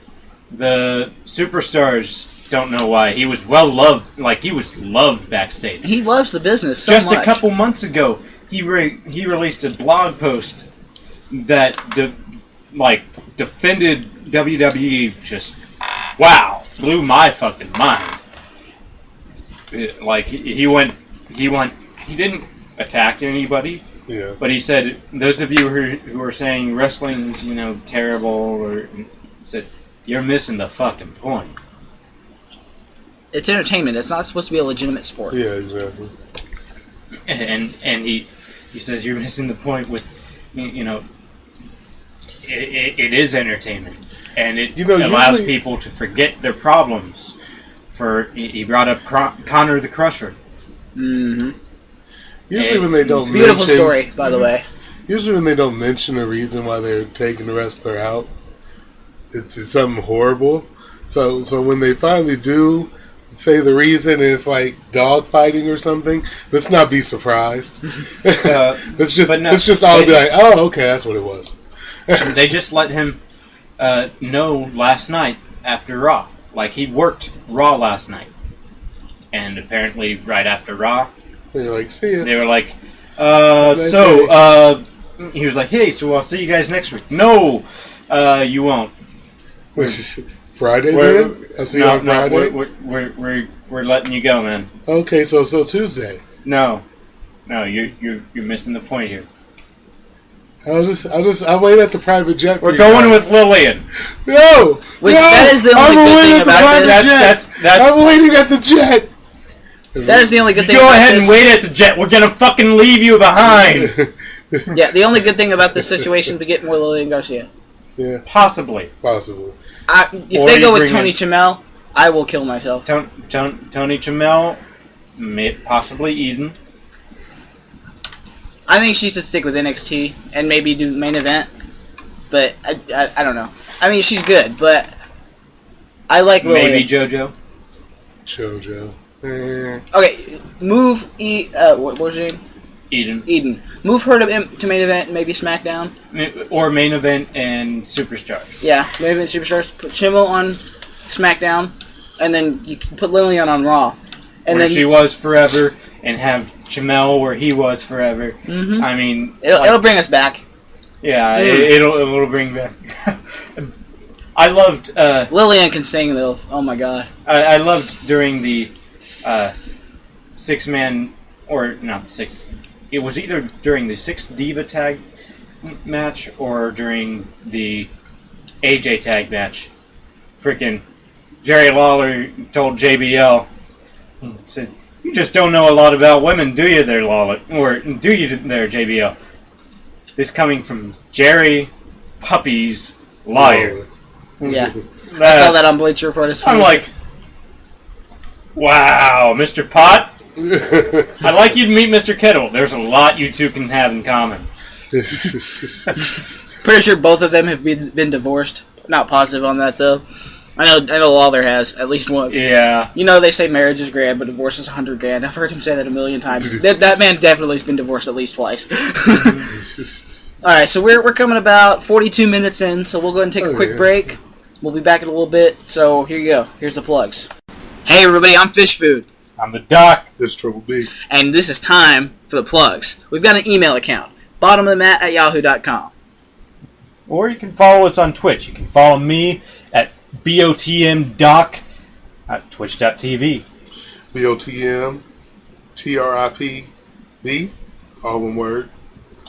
The superstars don't know why. He was well loved, he was loved backstage. He loves the business so Just much. a couple months ago, he released a blog post that defended WWE. Just blew my fucking mind. He didn't attack anybody. Yeah. But he said, those of you who are saying wrestling's, terrible, or said, you're missing the fucking point. It's entertainment. It's not supposed to be a legitimate sport. Yeah, exactly. And he says you're missing the point with, it is entertainment, and it allows people to forget their problems. He brought up Connor the Crusher. Mm-hmm. Usually when they don't beautiful story, by the way. Usually when they don't mention a reason why they're taking the wrestler out, it's something horrible. So when they finally do say the reason and it's like dog fighting or something, let's not be surprised. Let's just all be like, oh, okay, that's what it was. They just let him know last night after Raw. He worked Raw last night. And apparently right after Raw, they were like, see ya. They were like, he was like, hey, so I'll see you guys next week. No, you won't. Friday then? I'll see you on Friday? We're letting you go, man. Okay, so Tuesday. No, you're missing the point here. I'll wait at the private jet. We're going with Lillian. No, that is the only good thing about this. I'm waiting at the jet. That is the only good thing. Go ahead and wait at the jet. We're gonna fucking leave you behind. Yeah, the only good thing about this situation is we get more Lillian Garcia. Yeah. Possibly. Possible. If they go with Tony Chamel, I will kill myself. Tony Chamel, possibly Eden. I think she should stick with NXT and maybe do main event. But I don't know. I mean, she's good, but I like Lillian. Maybe JoJo. Okay, move what was her name? Eden. Move her to main event and maybe SmackDown. Or main event and Superstars. Yeah, main event Superstars. Put Chimmel on SmackDown, and then you can put Lillian on Raw. And where then she was forever, and have Chamel where he was forever. Mm-hmm. I mean, it'll bring us back. Yeah, it'll bring back. I loved Lillian can sing though. Oh my god. I loved during the 6-man or not the 6. It was either during the 6 Diva tag match or during the AJ tag match. Freaking Jerry Lawler told JBL, said, "You just don't know a lot about women, do you there, Lawler? Or do you there, JBL?" This coming from Jerry Puppy's Liar. Yeah. I saw that on Bleacher Report. I'm like, wow, Mr. Pot. I'd like you to meet Mr. Kettle. There's a lot you two can have in common. Pretty sure both of them have been divorced. Not positive on that though. I know Lawler has at least once. Yeah. You know they say marriage is grand, but divorce is $100,000. I've heard him say that a million times. That man definitely has been divorced at least twice. All right, so we're coming about 42 minutes in, so we'll go ahead and take a quick break. We'll be back in a little bit. So here you go. Here's the plugs. Hey everybody, I'm FishFood. I'm the Doc. This is Triple B. And this is time for the plugs. We've got an email account, bottomofthemat@yahoo.com. Or you can follow us on Twitch. You can follow me at BOTMDoc at twitch.tv. BOTMTRIPB, all one word.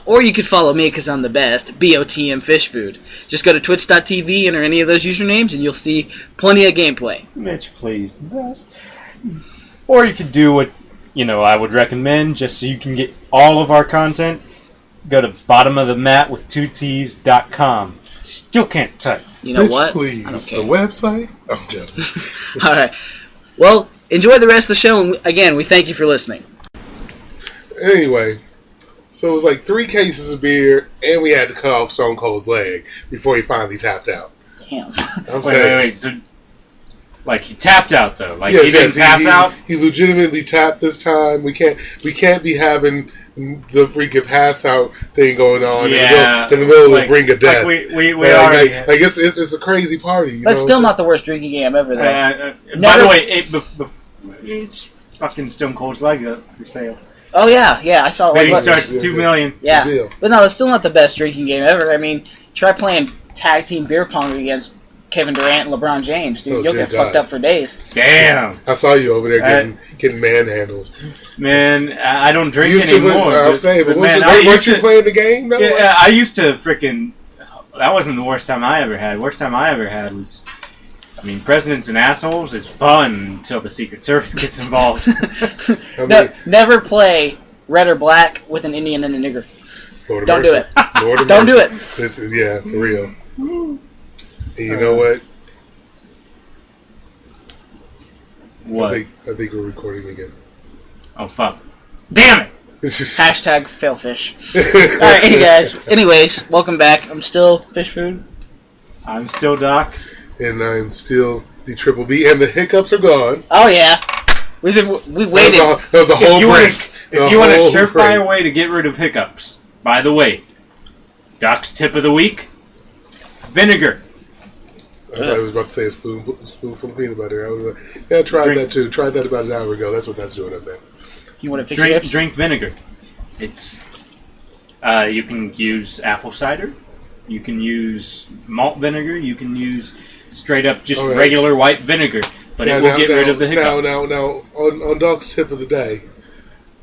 Or you could follow me because I'm the best, BOTM FishFood. Just go to twitch.tv, enter any of those usernames, and you'll see plenty of gameplay. Mitch, please, the best. Or you could do what, I would recommend, just so you can get all of our content. Go to bottomofthemat.com. Still can't type. You know Mitch, what? Please, the website? I'm joking. All right. Well, enjoy the rest of the show, and again, we thank you for listening. Anyway, so it was like 3 cases of beer, and we had to cut off Stone Cold's leg before he finally tapped out. Damn. Wait. So, he tapped out though. He didn't pass out. He legitimately tapped this time. We can't be having the freaking pass out thing going on in the middle of the ring of death. We already. I guess it's a crazy party. That's still not the worst drinking game ever, though. By the way, it's fucking Stone Cold's leg up for sale. Oh yeah, I saw it. Betting starts at $2 million. Yeah, but no, it's still not the best drinking game ever. I mean, try playing tag team beer pong against Kevin Durant and LeBron James, dude. You'll get fucked up for days. Damn. I saw you over there getting manhandled. Man, I don't drink anymore. I'm saying, but weren't you playing the game? No? Yeah, I used to freaking. That wasn't the worst time I ever had. Worst time I ever had was. Presidents and assholes is fun until the Secret Service gets involved. Never play red or black with an Indian and a nigger. Don't do it. Don't do it. This is for real. And you know what? What? I think we're recording again. Oh fuck! Damn it! Hashtag failfish. All right, hey guys. Anyways, welcome back. I'm still FishFood. I'm still Doc. And I'm still the Triple B, and the hiccups are gone. Oh yeah, we waited. That was the whole break. If you want a surefire way to get rid of hiccups, by the way, Doc's tip of the week: vinegar. I thought I was about to say a spoonful of peanut butter. I tried that too. Tried that about an hour ago. That's what that's doing up there. You want to fix it? Drink vinegar. It's you can use apple cider. You can use malt vinegar. You can use straight up just regular white vinegar. But it will get rid of the hiccups. Now, on Doc's tip of the day,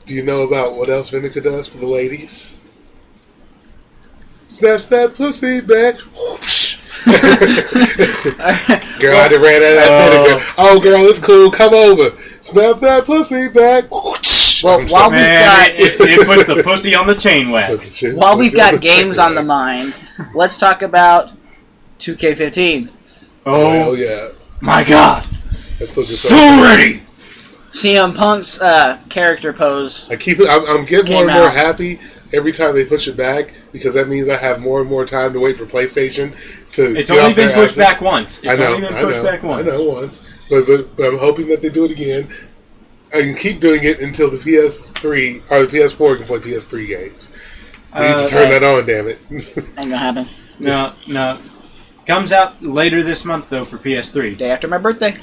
do you know about what else vinegar does for the ladies? Snaps that pussy back. Girl, I done ran out of that vinegar. Oh, girl, it's cool. Come over. Snap that pussy back. Well, while it puts the pussy on the chain wax. While we've got games on the mind, let's talk about 2K15. Oh, hell yeah. my God. That's still just So ready. CM Punk's character pose. I'm getting more and more happy every time they push it back because that means I have more and more time to wait for PlayStation to. It's only been pushed back once. It's only been pushed back once. I know once, but I'm hoping that they do it again. I can keep doing it until the PS3 or the PS4 can play PS3 games. They need to turn that on, damn it. Ain't gonna happen. No. Comes out later this month though for PS3. Day after my birthday.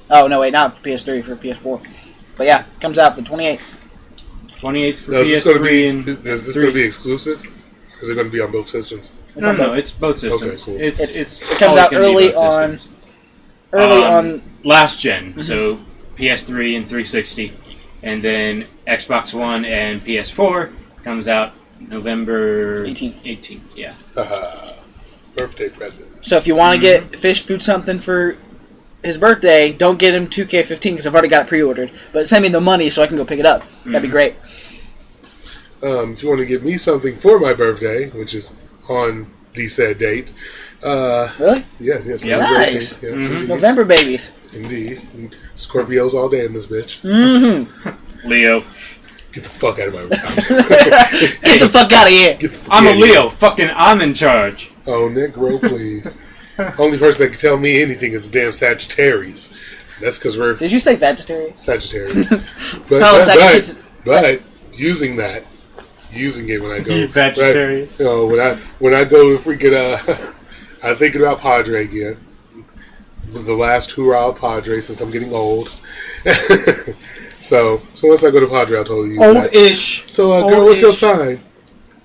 Oh no, wait, not for PS3, for PS4. But yeah, comes out the 28th. 28th for PS3 and is this going to be exclusive? Is it going to be on both systems? No, it's both systems. Okay, cool. It comes out early on last gen, so PS3 and 360, and then Xbox One and PS4 comes out November 18th. Yeah. Birthday present. So if you want to get FishFood something for his birthday, don't get him 2K15 because I've already got it pre-ordered. But send me the money so I can go pick it up. That'd be great. If you want to give me something for my birthday, which is on the said date. Really? Yeah. Nice. Yeah, November babies. Indeed. And Scorpios all day in this bitch. Leo. Get the fuck out of my room. Get the fuck out of here. I'm a Leo. Fucking I'm in charge. Oh, Negro, please. Only person that can tell me anything is damn Sagittarius. That's because we're... Did you say Sagittarius? Sagittarius. But using it when I go... Sagittarius. When I go to freaking... I'm thinking about Padre again. The last hurrah of Padre since I'm getting old. So once I go to Padre, I'll totally use that. Old-ish. So, girl, what's your sign?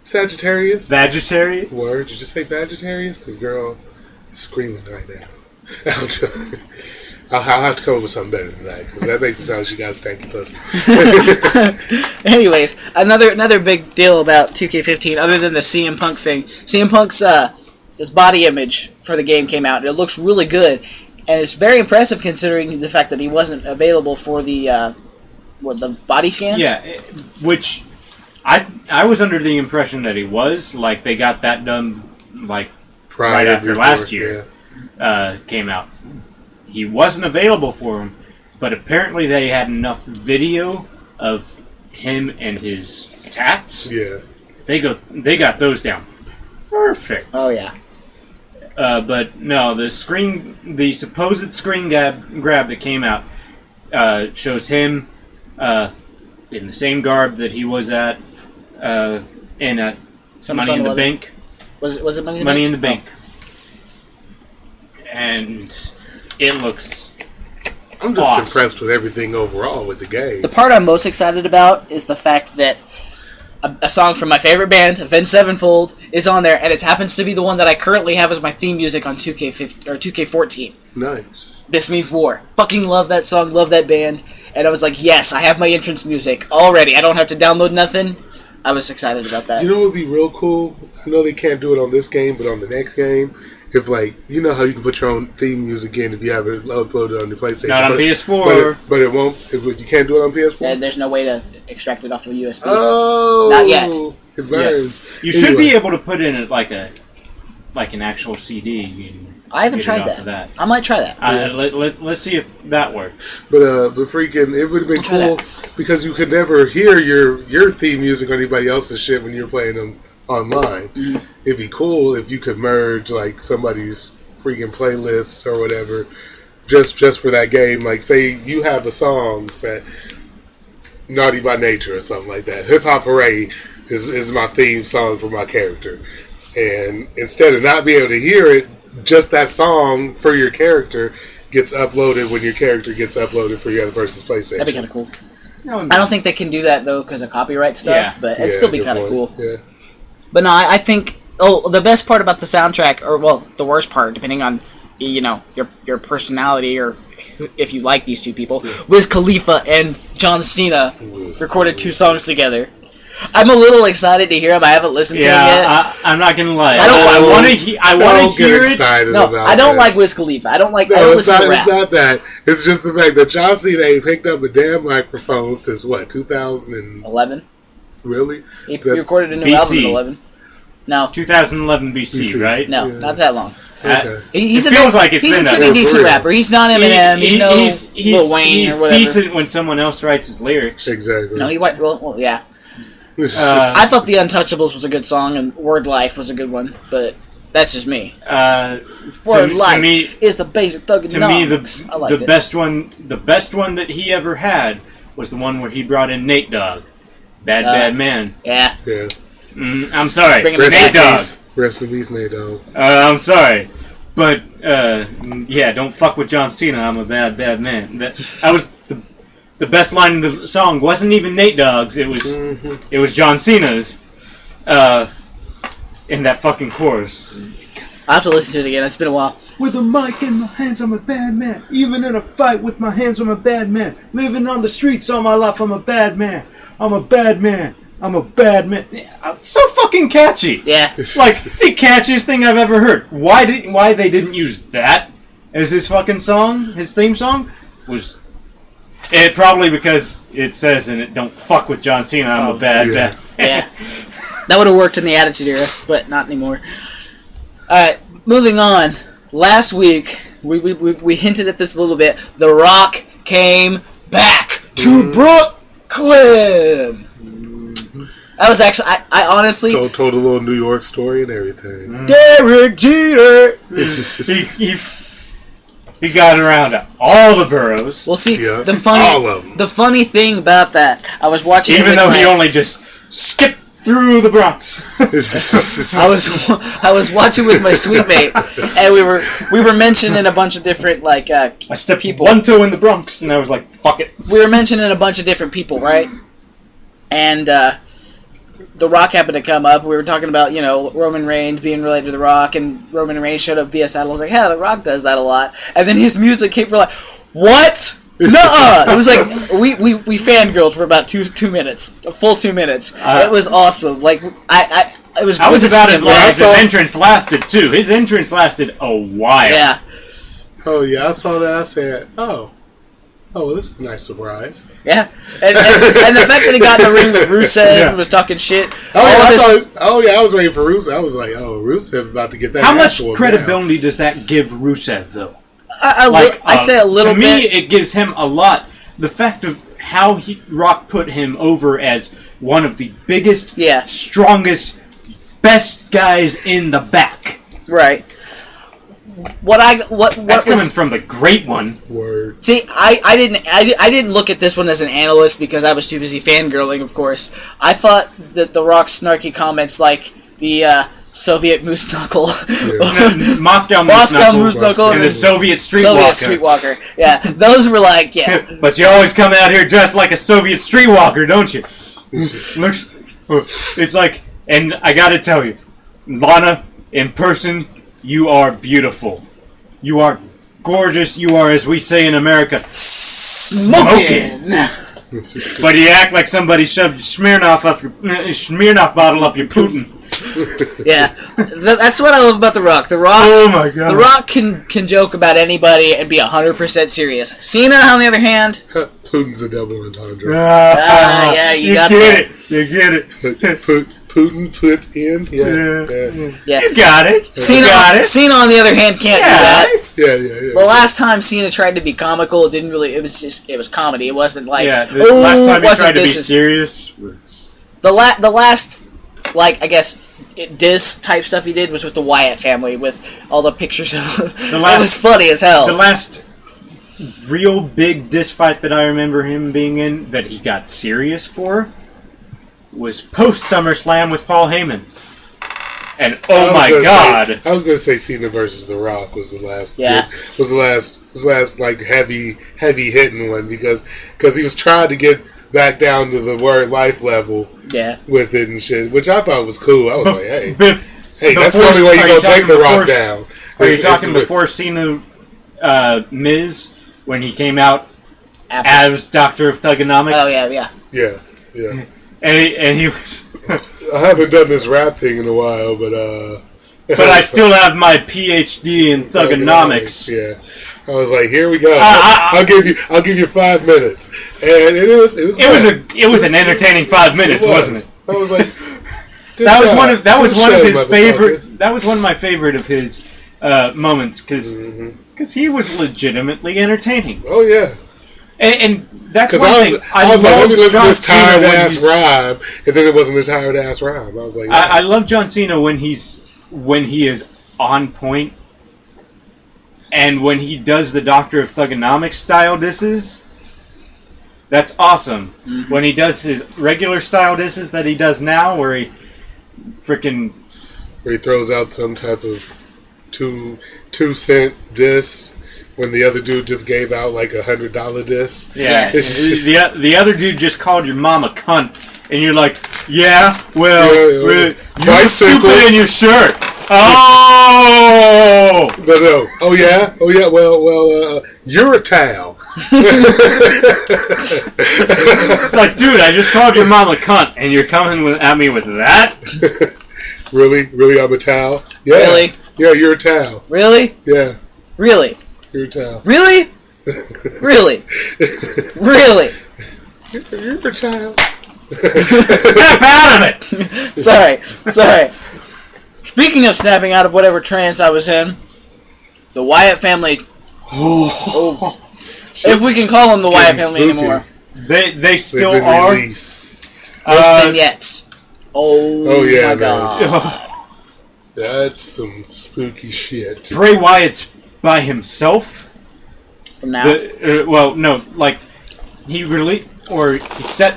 Sagittarius? Sagittarius? Word? Did you say Sagittarius? Because, girl, it's screaming right now. I'll have to come up with something better than that, because that makes it sound like she got a stanky pussy. Anyways, another big deal about 2K15, other than the CM Punk thing. CM Punk's his body image for the game came out, and it looks really good. And it's very impressive considering the fact that he wasn't available for the body scans? Yeah, which I was under the impression that he was. Like, they got that done, like, right after last year came out. He wasn't available for him, but apparently they had enough video of him and his tats. Yeah. They got those down perfect. Oh, yeah. But no, the supposed screen grab that came out shows him in the same garb that he was at in Money in the Bank. Was it Money in the Bank? Money in the Bank. And it looks I'm just impressed with everything overall with the game. The part I'm most excited about is the fact that a song from my favorite band, Avenged Sevenfold, is on there, and it happens to be the one that I currently have as my theme music on 2K14. Nice. This Means War. Fucking love that song, love that band, and I was like, yes, I have my entrance music already. I don't have to download nothing. I was excited about that. You know what would be real cool? I know they can't do it on this game, but on the next game, if, like, you know how you can put your own theme music in if you have it uploaded on your PlayStation. Not on PS4. But it won't. You can't do it on PS4? There's no way to extract it off of USB. Oh! Not yet. It burns. Yeah. You should be able to put in like an actual CD. I haven't tried that. I might try that. Let's see if that works. But freaking, it would have been cool because you could never hear your theme music on anybody else's shit when you're playing them online. Mm-hmm. It'd be cool if you could merge like somebody's freaking playlist or whatever just for that game. Like, say you have a song set, Naughty by Nature or something like that. Hip Hop Parade is my theme song for my character. And instead of not being able to hear it, just that song for your character gets uploaded when your character gets uploaded for your other person's PlayStation. That'd be kind of cool. I don't think they can do that, though, because of copyright stuff, but it'd still be kind of cool. Yeah. But no, I think the best part about the soundtrack, or, well, the worst part, depending on, your personality or if you like these two people, Wiz Khalifa and John Cena recorded 2 songs together. I'm a little excited to hear him. I haven't listened to him yet. I'm not gonna lie. I want to hear it. No, I don't like Wiz Khalifa. I don't listen to rap. It's not that. It's just the fact that John Cena ain't picked up a damn microphone since what, 2011? Really? He recorded a new album in 11. No. 2011 BC, right? No, Yeah. not that long. Okay. He's feels like it's he's been a that pretty long. decent For real. rapper. He's not Eminem. He's no Lil Wayne he's or whatever. decent when someone else writes his lyrics. Exactly. No, well, yeah. It's I thought The Untouchables was a good song and Word Life was a good one, but that's just me. Word Life to me, is the basic thug. to me, the best. the best one that he ever had was the one where he brought in Nate Dogg, Bad Man. Yeah. yeah. I'm sorry, Bring him Rest Nate in Dogg. peace. Rest in peace, Nate Dogg. I'm sorry, but yeah, don't fuck with John Cena. I'm a bad man. That was the best line in the song. Wasn't even Nate Dogg's. It was John Cena's. In that fucking chorus. I have to listen to it again. It's been a while. With a mic in my hands, I'm a bad man. Even in a fight with my hands, I'm a bad man. Living on the streets all my life, I'm a bad man. I'm a bad man. I'm a bad man. It's so fucking catchy. Yeah. Like the catchiest thing I've ever heard. Why they didn't use that as his fucking song, his theme song, was it probably because it says in it, "Don't fuck with John Cena, I'm a bad man." Yeah. That would have worked in the Attitude Era, but not anymore. Alright, moving on. Last week, we hinted at this a little bit. The Rock came back to Brooklyn! That was actually, I honestly... Told a little New York story and everything. Derek Jeter! He got around to all the boroughs. Well, see, Yeah, all of them. The funny thing about that, I was watching... Even though he only just skipped through the Bronx. I was watching with my sweet mate, and we were mentioning a bunch of different I stepped people. one toe in the Bronx, and I was like, "Fuck it." We were mentioning a bunch of different people, right? And The Rock happened to come up. We were talking about Roman Reigns being related to The Rock, and Roman Reigns showed up via satellite. I was like, "Yeah, The Rock does that a lot." And then his music came. We're like, "What?" Nuh-uh! It was like we fangirled for about 2 minutes, a full 2 minutes. It was awesome. Like it was. I was about as long as his saw- entrance lasted too. His entrance lasted a while. Yeah. Oh yeah, I saw that. I said, well, this is a nice surprise. Yeah. And the fact that he got in the ring with Rusev and was talking shit. I was ready for Rusev. I was like, Rusev about to get that. How much credibility does that give Rusev though? I'd say a little bit. To me, it gives him a lot. The fact of how Rock put him over as one of the biggest, strongest, best guys in the back. Right. That's coming from the great one. Word. See, I didn't look at this one as an analyst because I was too busy fangirling, of course. I thought that The Rock's snarky comments like the Soviet moose knuckle, Moscow moose knuckle, and the Soviet streetwalker. Yeah, those were like, yeah. But you always come out here dressed like a Soviet streetwalker, don't you? It's like, and I gotta tell you, Lana, in person, you are beautiful. You are gorgeous. You are, as we say in America, smoking. But you act like somebody shoved Smirnoff bottle up your Putin. Yeah, that's what I love about The Rock. The Rock, oh my God. The Rock can joke about anybody and be 100% serious. Cena, on the other hand, Putin's a double entendre. Yeah, you got it. You get it. Putin put in. Yeah. You got it. Cena, Cena, on the other hand, can't do that. Yeah. The last time Cena tried to be comical, it didn't really. It was comedy. It wasn't like. Yeah. The last time he tried to be serious. The last, I guess, diss type stuff he did was with the Wyatt family, with all the pictures of. It was funny as hell. The last real big diss fight that I remember him being in that he got serious for was post SummerSlam with Paul Heyman. And oh my God! I was gonna say Cena versus The Rock was the last. Yeah. Was the last like heavy hitting one because he was trying to get back down to the Word Life level. Yeah. With it and shit, which I thought was cool. I was like, hey, that's the only way you're gonna take The Rock down. Are you talking before Cena, Miz, when he came out as Doctor of Thugonomics? Oh yeah. Yeah. And he was. I haven't done this rap thing in a while, but I still have my PhD in Thugonomics. Yeah, I was like, here we go. I'll give you 5 minutes, and it was an entertaining 5 minutes, wasn't it? I was like, That was one of his motherfucker. favorite. That was one of my favorite of his moments because he was legitimately entertaining. Oh yeah. And that's because one I thing. was like, let me listen to this John Cena tired when ass rhyme, and then it wasn't a tired ass rhyme. I was like, I love John Cena when he is on point, and when he does the Doctor of Thugonomics style disses. That's awesome. Mm-hmm. When he does his regular style disses that he does now, where he throws out some type of 2-cent diss when the other dude just gave out like $100 diss. Yeah. The other dude just called your mom a cunt, and you're like, yeah, well, you're stupid in your shirt. Oh! No. Oh yeah. Well. You're a towel. It's like, dude, I just called your mom a cunt, and you're coming at me with that? Really, I'm a towel. Yeah. Really? Yeah, you're a towel. Really? Yeah. Really? You're a towel. Really? Really? Really? You're a towel. Snap out of it! Sorry. Speaking of snapping out of whatever trance I was in, the Wyatt family. Oh, if we can call them the Wyatt family anymore. They still been are. Released. Those vignettes. Oh yeah, my man. god. That's some spooky shit. Bray Wyatt's by himself. From now. He set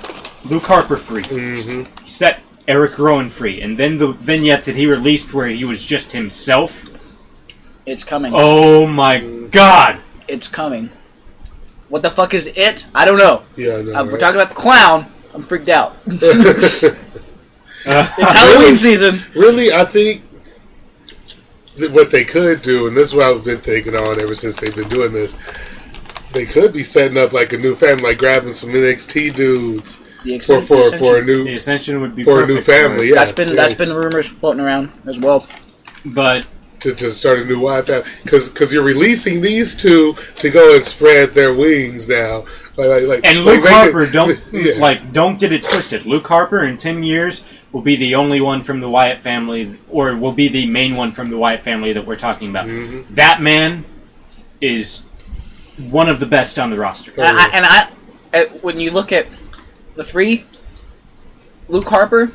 Luke Harper free. Mm-hmm. He set Eric Rowan free, and then the vignette that he released where he was just himself. It's coming. Oh my god! It's coming. What the fuck is it? I don't know. Yeah, I know. If we're talking about the clown, I'm freaked out. It's Halloween season. Really, I think that what they could do, and this is what I've been thinking on ever since they've been doing this, they could be setting up like a new family, like grabbing some NXT dudes for a new The Ascension would be for a perfect new family. for it. Yeah, That's been rumors floating around as well. But to start a new Wyatt family, because you're releasing these two to go and spread their wings now. Luke Harper, don't get it twisted. Luke Harper in 10 years will be the only one from the Wyatt family, or will be the main one from the Wyatt family that we're talking about. Mm-hmm. That man is one of the best on the roster. When you look at the three, Luke Harper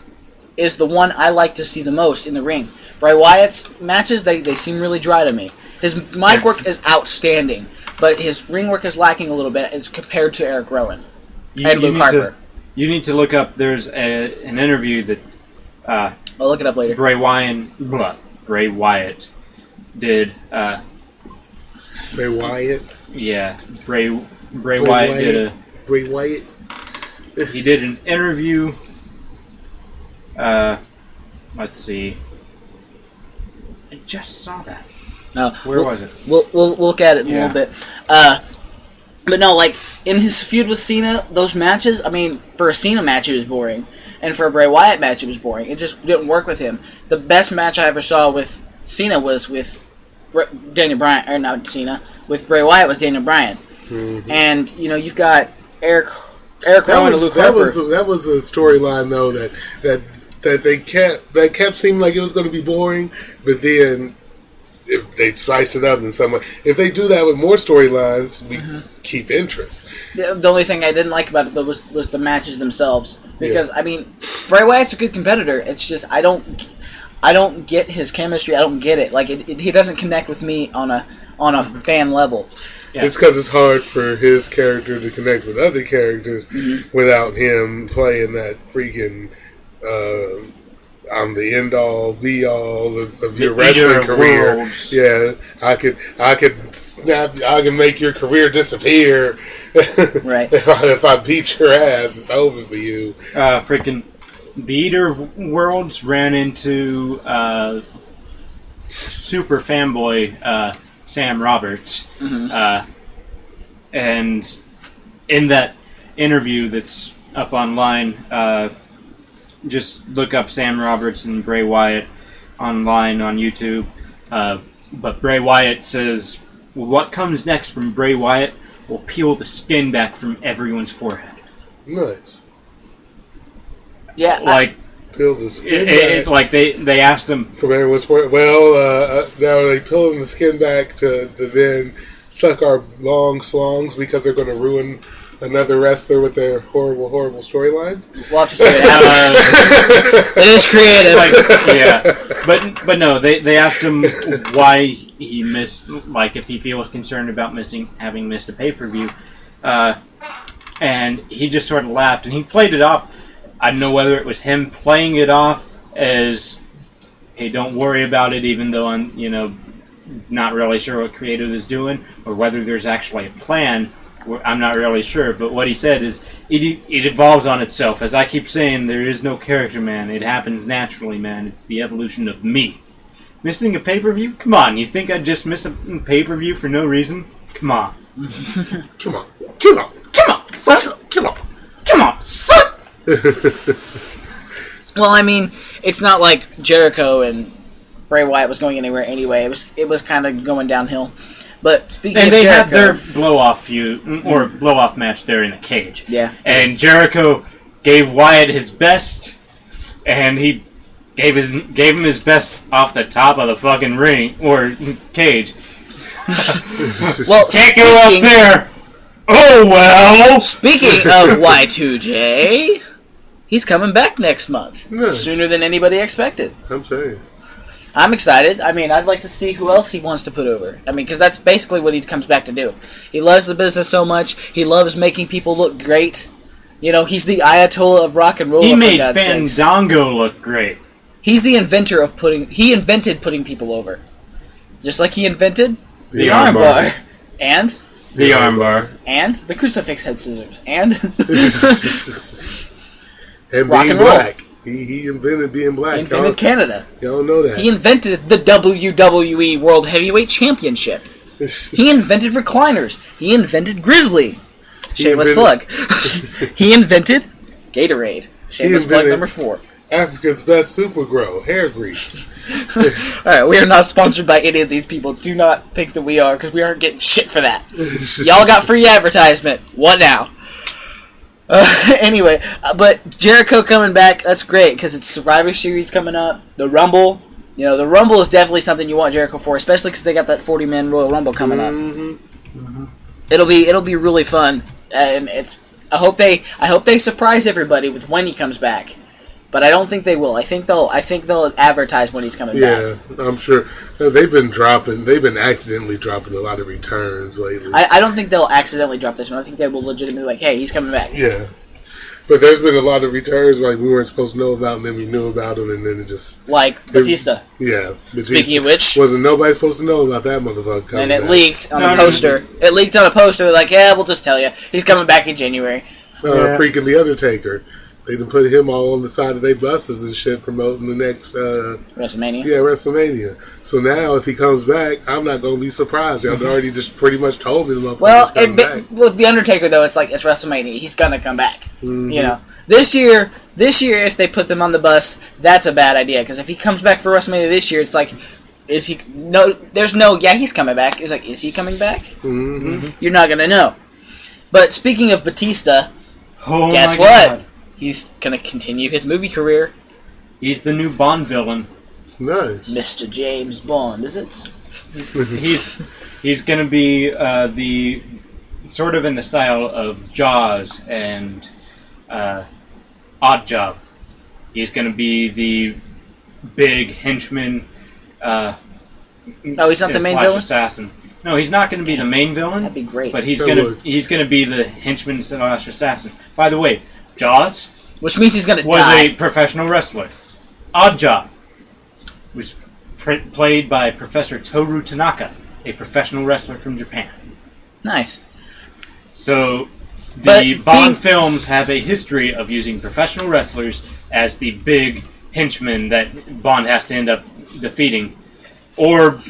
is the one I like to see the most in the ring. Bray Wyatt's matches, they seem really dry to me. His mic work is outstanding, but his ring work is lacking a little bit as compared to Eric Rowan and Luke Harper. You need to look up, there's an interview that I'll look it up later. Bray Wyatt did. Bray Wyatt? Yeah, Bray Wyatt did a... Bray Wyatt? He did an interview. Let's see. I just saw that. Where was it? We'll look at it in a little bit. But no, like in his feud with Cena, those matches. I mean, for a Cena match, it was boring, and for a Bray Wyatt match, it was boring. It just didn't work with him. The best match I ever saw with Cena was with Daniel Bryan, or not Cena. With Bray Wyatt was Daniel Bryan, and you've got Eric Rowan and Luke Harper. That was a storyline though that kept seeming like it was going to be boring, but then if they spice it up in some way, if they do that with more storylines, we keep interest. The only thing I didn't like about it though was the matches themselves, because I mean, Bray Wyatt's a good competitor. It's just I don't get his chemistry. I don't get it. Like he doesn't connect with me on a fan level. Yeah. It's because it's hard for his character to connect with other characters without him playing that freaking I'm the end all be all of your wrestling career. Worlds. Yeah, I can make your career disappear. Right. If I beat your ass, it's over for you. The Eater of Worlds ran into super fanboy Sam Roberts, and in that interview that's up online, just look up Sam Roberts and Bray Wyatt online on YouTube. But Bray Wyatt says, what comes next from Bray Wyatt will peel the skin back from everyone's forehead. Nice. Yeah. Peel the skin back. Like they asked him from everyone's point. Well, now they peeling the skin back to then suck our long slongs because they're going to ruin another wrestler with their horrible, horrible storylines. We'll have to see it. It is creative. But no, they asked him why he missed, like if he feels concerned about having missed a pay-per-view, and he just sort of laughed and he played it off. I don't know whether it was him playing it off as, hey, don't worry about it, even though I'm, not really sure what creative is doing, or whether there's actually a plan. I'm not really sure, but what he said is it evolves on itself. As I keep saying, there is no character, man. It happens naturally, man. It's the evolution of me. Missing a pay-per-view? Come on, you think I'd just miss a pay-per-view for no reason? Come on. Come on, son. Come on, son. Well, I mean, it's not like Jericho and Bray Wyatt was going anywhere anyway. It was kind of going downhill. But speaking of Jericho, had their blow-off feud or blow-off match there in the cage. Yeah. And Jericho gave Wyatt his best, and he gave him his best off the top of the fucking ring or cage. Well, can't go up there. Oh well. Speaking of Y2J, he's coming back next month. Nice. Sooner than anybody expected. I'm saying. I'm excited. I mean, I'd like to see who else he wants to put over. I mean, because that's basically what he comes back to do. He loves the business so much. He loves making people look great. He's the Ayatollah of rock and roll. He made Fandango look great. He's the inventor of He invented putting people over. Just like he invented the armbar. And the armbar. And the crucifix head scissors. And and rock being and roll. black. He invented being black. He invented Canada. Y'all know that. He invented the WWE World Heavyweight Championship. He invented recliners. He invented Grizzly. Shameless plug. He invented Gatorade. Shameless plug number 4. Africa's best super grow, hair grease. Alright, we are not sponsored by any of these people. Do not think that we are, because we aren't getting shit for that. Y'all got free advertisement. What now? Anyway, but Jericho coming back, that's great, because it's Survivor Series coming up. The Rumble. The Rumble is definitely something you want Jericho for, especially because they got that 40-man Royal Rumble coming up. Mm-hmm. It'll be really fun, and I hope they surprise everybody with when he comes back. But I don't think they will. I think they'll advertise when he's coming back. Yeah, I'm sure. They've been accidentally dropping a lot of returns lately. I don't think they'll accidentally drop this one. I think they will legitimately like, hey, he's coming back. Yeah. But there's been a lot of returns like we weren't supposed to know about, and then we knew about them, and then it just... Like Batista. Yeah. Batista. Speaking of which... Wasn't nobody supposed to know about that motherfucker coming And it back. leaked on a poster. It leaked on a poster. They're like, yeah, we'll just tell you. He's coming back in January. Freaking The Undertaker. They done put him all on the side of their buses and shit promoting the next... WrestleMania? Yeah, WrestleMania. So now, if he comes back, I'm not going to be surprised. Y'all already just pretty much told me the motherfucker's coming back. With The Undertaker, though, it's like, it's WrestleMania. He's going to come back. Mm-hmm. This year, if they put them on the bus, that's a bad idea. Because if he comes back for WrestleMania this year, it's like, is he... No, there's no, yeah, he's coming back. It's like, is he coming back? Mm-hmm. You're not going to know. But speaking of Batista, guess what? God. He's going to continue his movie career. He's the new Bond villain. Nice. Mr. James Bond, is it? He's going to be the sort of in the style of Jaws and Odd Job. He's going to be the big henchman. Oh, he's not the main villain? Assassin. No, he's not going to be the main villain. That'd be great. But he's going to be the henchman / assassin. By the way, Jaws, which means he's gonna was die. a professional wrestler. Odd Job was played by Professor Toru Tanaka, a professional wrestler from Japan. Nice. So the Bond films have a history of using professional wrestlers as the big henchmen that Bond has to end up defeating, or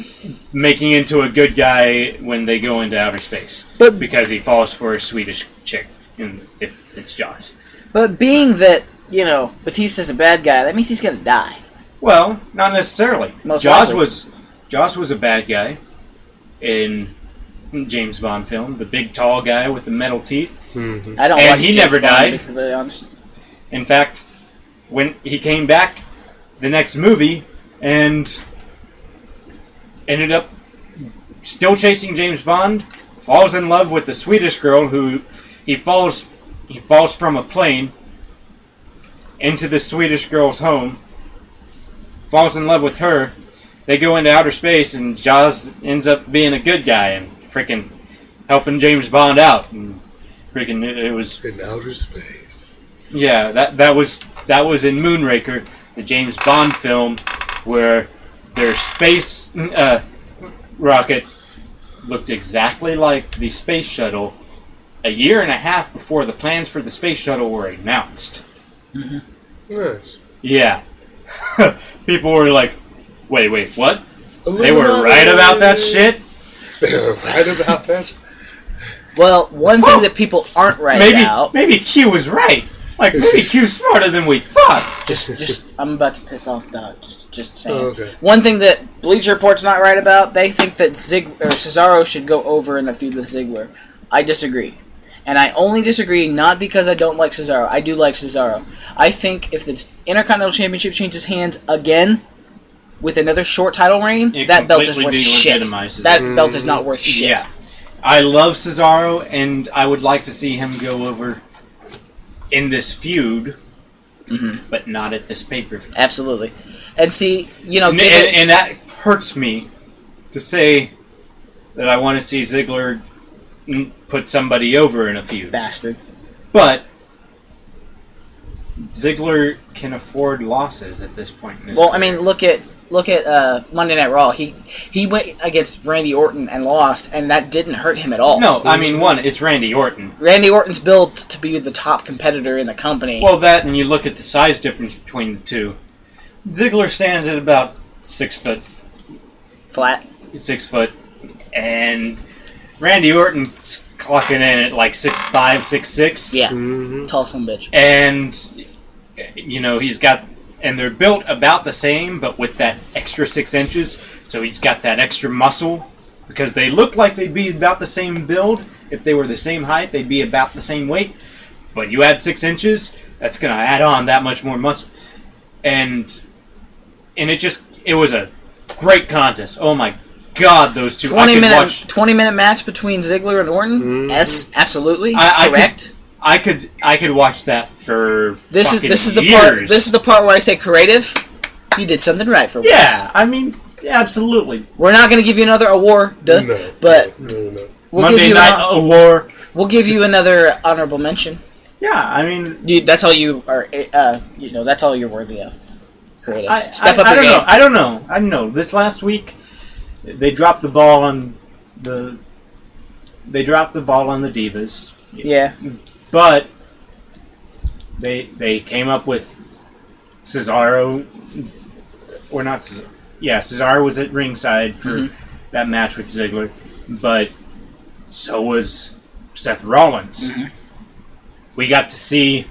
making into a good guy when they go into outer space, because he falls for a Swedish chick, if it's Jaws. But being that, Batista's a bad guy, that means he's going to die. Well, not necessarily. Most Jaws likely. was a bad guy in James Bond film, the big tall guy with the metal teeth. Mm-hmm. I don't and watch he James never Bond, died. to be completely honest. In fact, when he came back the next movie and ended up still chasing James Bond, falls in love with the Swedish girl who he falls from a plane into the Swedish girl's home, falls in love with her. They go into outer space, and Jaws ends up being a good guy and freaking helping James Bond out. And freaking, it was in outer space. Yeah, that was in Moonraker, the James Bond film, where their space rocket looked exactly like the space shuttle a year and a half before the plans for the space shuttle were announced. Mm-hmm. Nice. Yeah. People were like, wait, what? They were right about that shit? They were right about that? Well, one thing that people aren't right about... Maybe Q was right. Like, maybe Q's smarter than we thought. I'm about to piss off Doc. Just saying. Oh, okay. One thing that Bleacher Report's not right about, they think that Cesaro should go over in the feud with Ziggler. I disagree. And I only disagree not because I don't like Cesaro. I do like Cesaro. I think if the Intercontinental Championship changes hands again with another short title reign, that belt is worth shit. That belt is not worth shit. Yeah. I love Cesaro, and I would like to see him go over in this feud, but not at this pay-per-view. Absolutely. And see, and that hurts me to say that I want to see Ziggler put somebody over in a feud. Bastard. But Ziggler can afford losses at this point in his career. I mean, look at Monday Night Raw. He went against Randy Orton and lost, and that didn't hurt him at all. No, I mean, it's Randy Orton. Randy Orton's billed to be the top competitor in the company. Well, that, and you look at the size difference between the two. Ziggler stands at about 6 foot. Flat? 6 foot. And Randy Orton's clocking in at like 6'5", 6'6". Yeah, tall son bitch. And, he's got... And they're built about the same, but with that extra 6 inches. So he's got that extra muscle. Because they look like they'd be about the same build. If they were the same height, they'd be about the same weight. But you add 6 inches, that's going to add on that much more muscle. And it was a great contest. Oh my God, those two. 20-minute match between Ziggler and Orton? Yes, absolutely. Correct. I could watch that for this is the years. part. This is the part where I say creative. You did something right for once. Yeah, I mean, absolutely. We're not going to give you another award, no. We'll Monday Night Award. We'll give you another honorable mention. Yeah, I mean, that's all you are. That's all you're worthy of. Creative. Step up your game. I don't know. This last week, they dropped the ball on the. They dropped the ball on the Divas. Yeah. But they came up with Cesaro, or not Cesaro. Yeah, Cesaro was at ringside for that match with Ziggler, but so was Seth Rollins. We got to see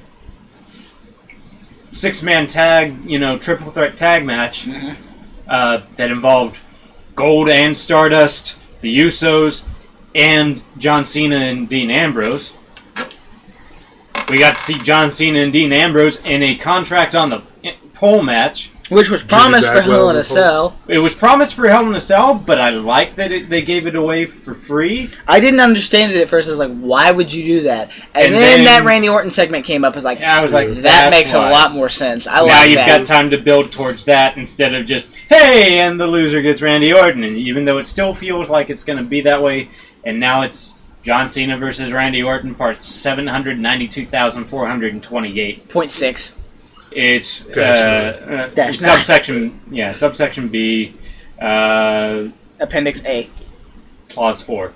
6-man tag, triple threat tag match that involved Gold and Stardust, the Usos, and John Cena and Dean Ambrose. We got to see John Cena and Dean Ambrose in a contract on the pole match. Which was promised for Hell in a Cell. It was promised for Hell in a Cell, but I like that they gave it away for free. I didn't understand it at first. I was like, why would you do that? And then that Randy Orton segment came up. I was like, that makes a lot more sense. Now you've got time to build towards that instead of just, hey, and the loser gets Randy Orton. And even though it still feels like it's going to be that way, and now it's John Cena versus Randy Orton, part 792,428. 0.6. It's subsection B, Appendix A, Clause 4,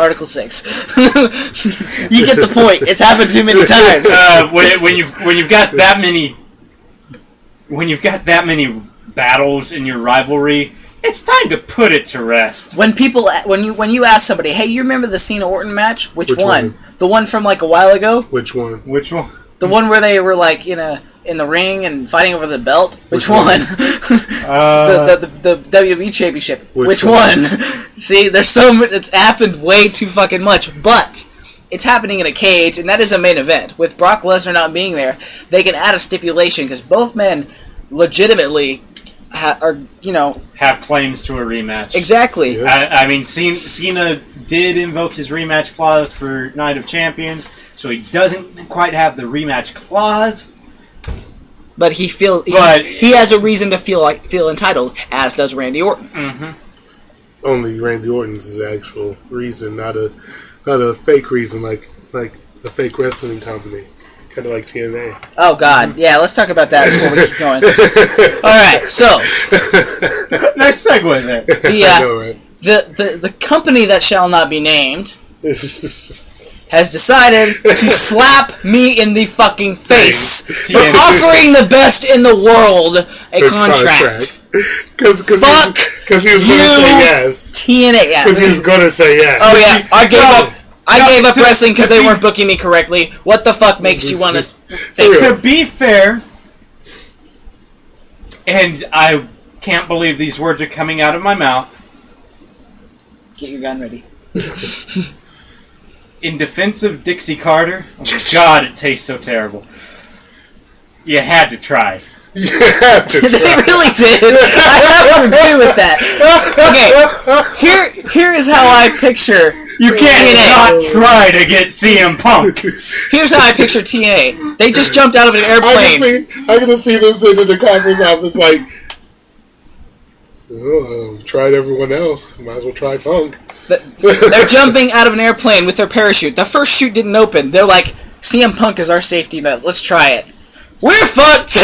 Article 6. You get the point. It's happened too many times. When you've got that many battles in your rivalry, it's time to put it to rest. When you ask somebody, hey, you remember the Cena Orton match? Which one? The one from like a while ago? Which one? The one where they were like in the ring and fighting over the belt. Which one? the WWE Championship. Which one? See, there's so much. It's happened way too fucking much. But it's happening in a cage, and that is a main event. With Brock Lesnar not being there, they can add a stipulation because both men legitimately have claims to a rematch. Exactly. Yeah. I mean, Cena did invoke his rematch clause for Night of Champions, so he doesn't quite have the rematch clause. But he has a reason to feel entitled, as does Randy Orton. Mm-hmm. Only Randy Orton's actual reason, not a fake reason like a fake wrestling company, kind of like TNA. Oh God, yeah. Let's talk about that before we keep going. All right, so nice segue there. I know, right? The company that shall not be named has decided to slap me in the fucking face for offering the best in the world a contract. Because he was going to say yes. TNA, yeah. Because he was going to say yes. Oh yeah, I gave up wrestling because they weren't booking me correctly. What the fuck makes you want to think? To be fair, and I can't believe these words are coming out of my mouth. Get your gun ready. In defense of Dixie Carter, oh God, it tastes so terrible. You had to try. You have to try. They really did. I have to agree with that. Okay, here is how I picture. You can't not try to get CM Punk. Here's how I picture TNA. They just jumped out of an airplane. I can see them sitting in the conference office like, oh, I've tried everyone else. Might as well try Punk. They're jumping out of an airplane with their parachute. The first chute didn't open. They're like, CM Punk is our safety net. Let's try it. We're fucked!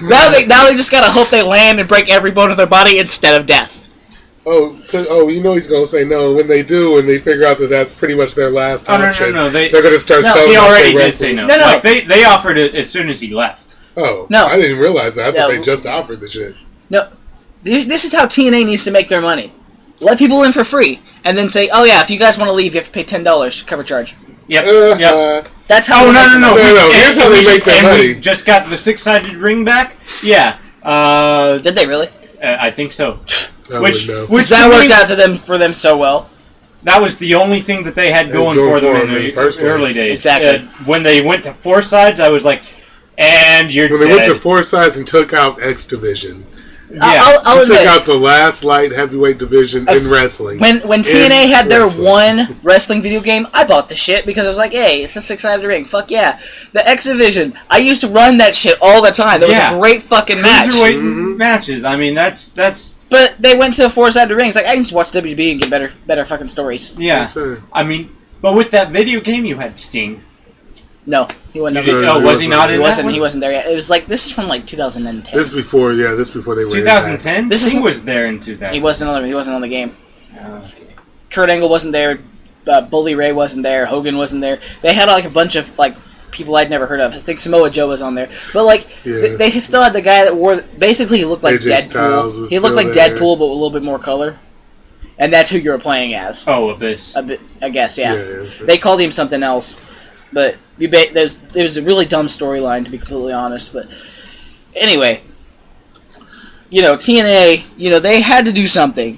now they just gotta hope they land and break every bone of their body instead of death. You know he's gonna say no. When they do, and they figure out that that's pretty much their last option, no. They're gonna start selling. He already did say no. No. Like, they offered it as soon as he left. Oh, no. I didn't realize that. I thought they just offered the shit. No, this is how TNA needs to make their money. Let people in for free, and then say, "Oh yeah, if you guys want to leave, you have to pay $10 cover charge." Yep. That's how. No. Here's how they make their money. We just got the 6-sided ring back. Yeah. Did they really? I think so. Which that worked out for them so well. That was the only thing that they had going for them in the early days. Exactly. When they went to 4 sides, I was like, and you're when dead. They went to 4 sides and took out X Division. Yeah. I'll admit, took out the last light heavyweight division in wrestling. When TNA had their one wrestling video game, I bought the shit because I was like, hey, it's a 6-sided ring. Fuck yeah. The X Division, I used to run that shit all the time. That was a great fucking match. Cruiserweight matches. I mean, that's. But they went to the 4-sided rings. Like, I can just watch WB and get better fucking stories. Yeah. I mean, but with that video game, you had Sting. No, he wasn't. Was he not in that one? He wasn't there yet. It was like, this is from like 2010. This before they were 2010. Sting was there in 2000. He wasn't on the game. Okay. Kurt Angle wasn't there. Bully Ray wasn't there. Hogan wasn't there. They had like a bunch of like people I'd never heard of. I think Samoa Joe was on there. But like they still had the guy that wore. Basically, he looked like Deadpool. He looked like Deadpool, but with a little bit more color. And that's who you were playing as. Oh, Abyss. I guess, yeah. They called him something else, but it was a really dumb storyline, to be completely honest. But anyway, TNA, they had to do something.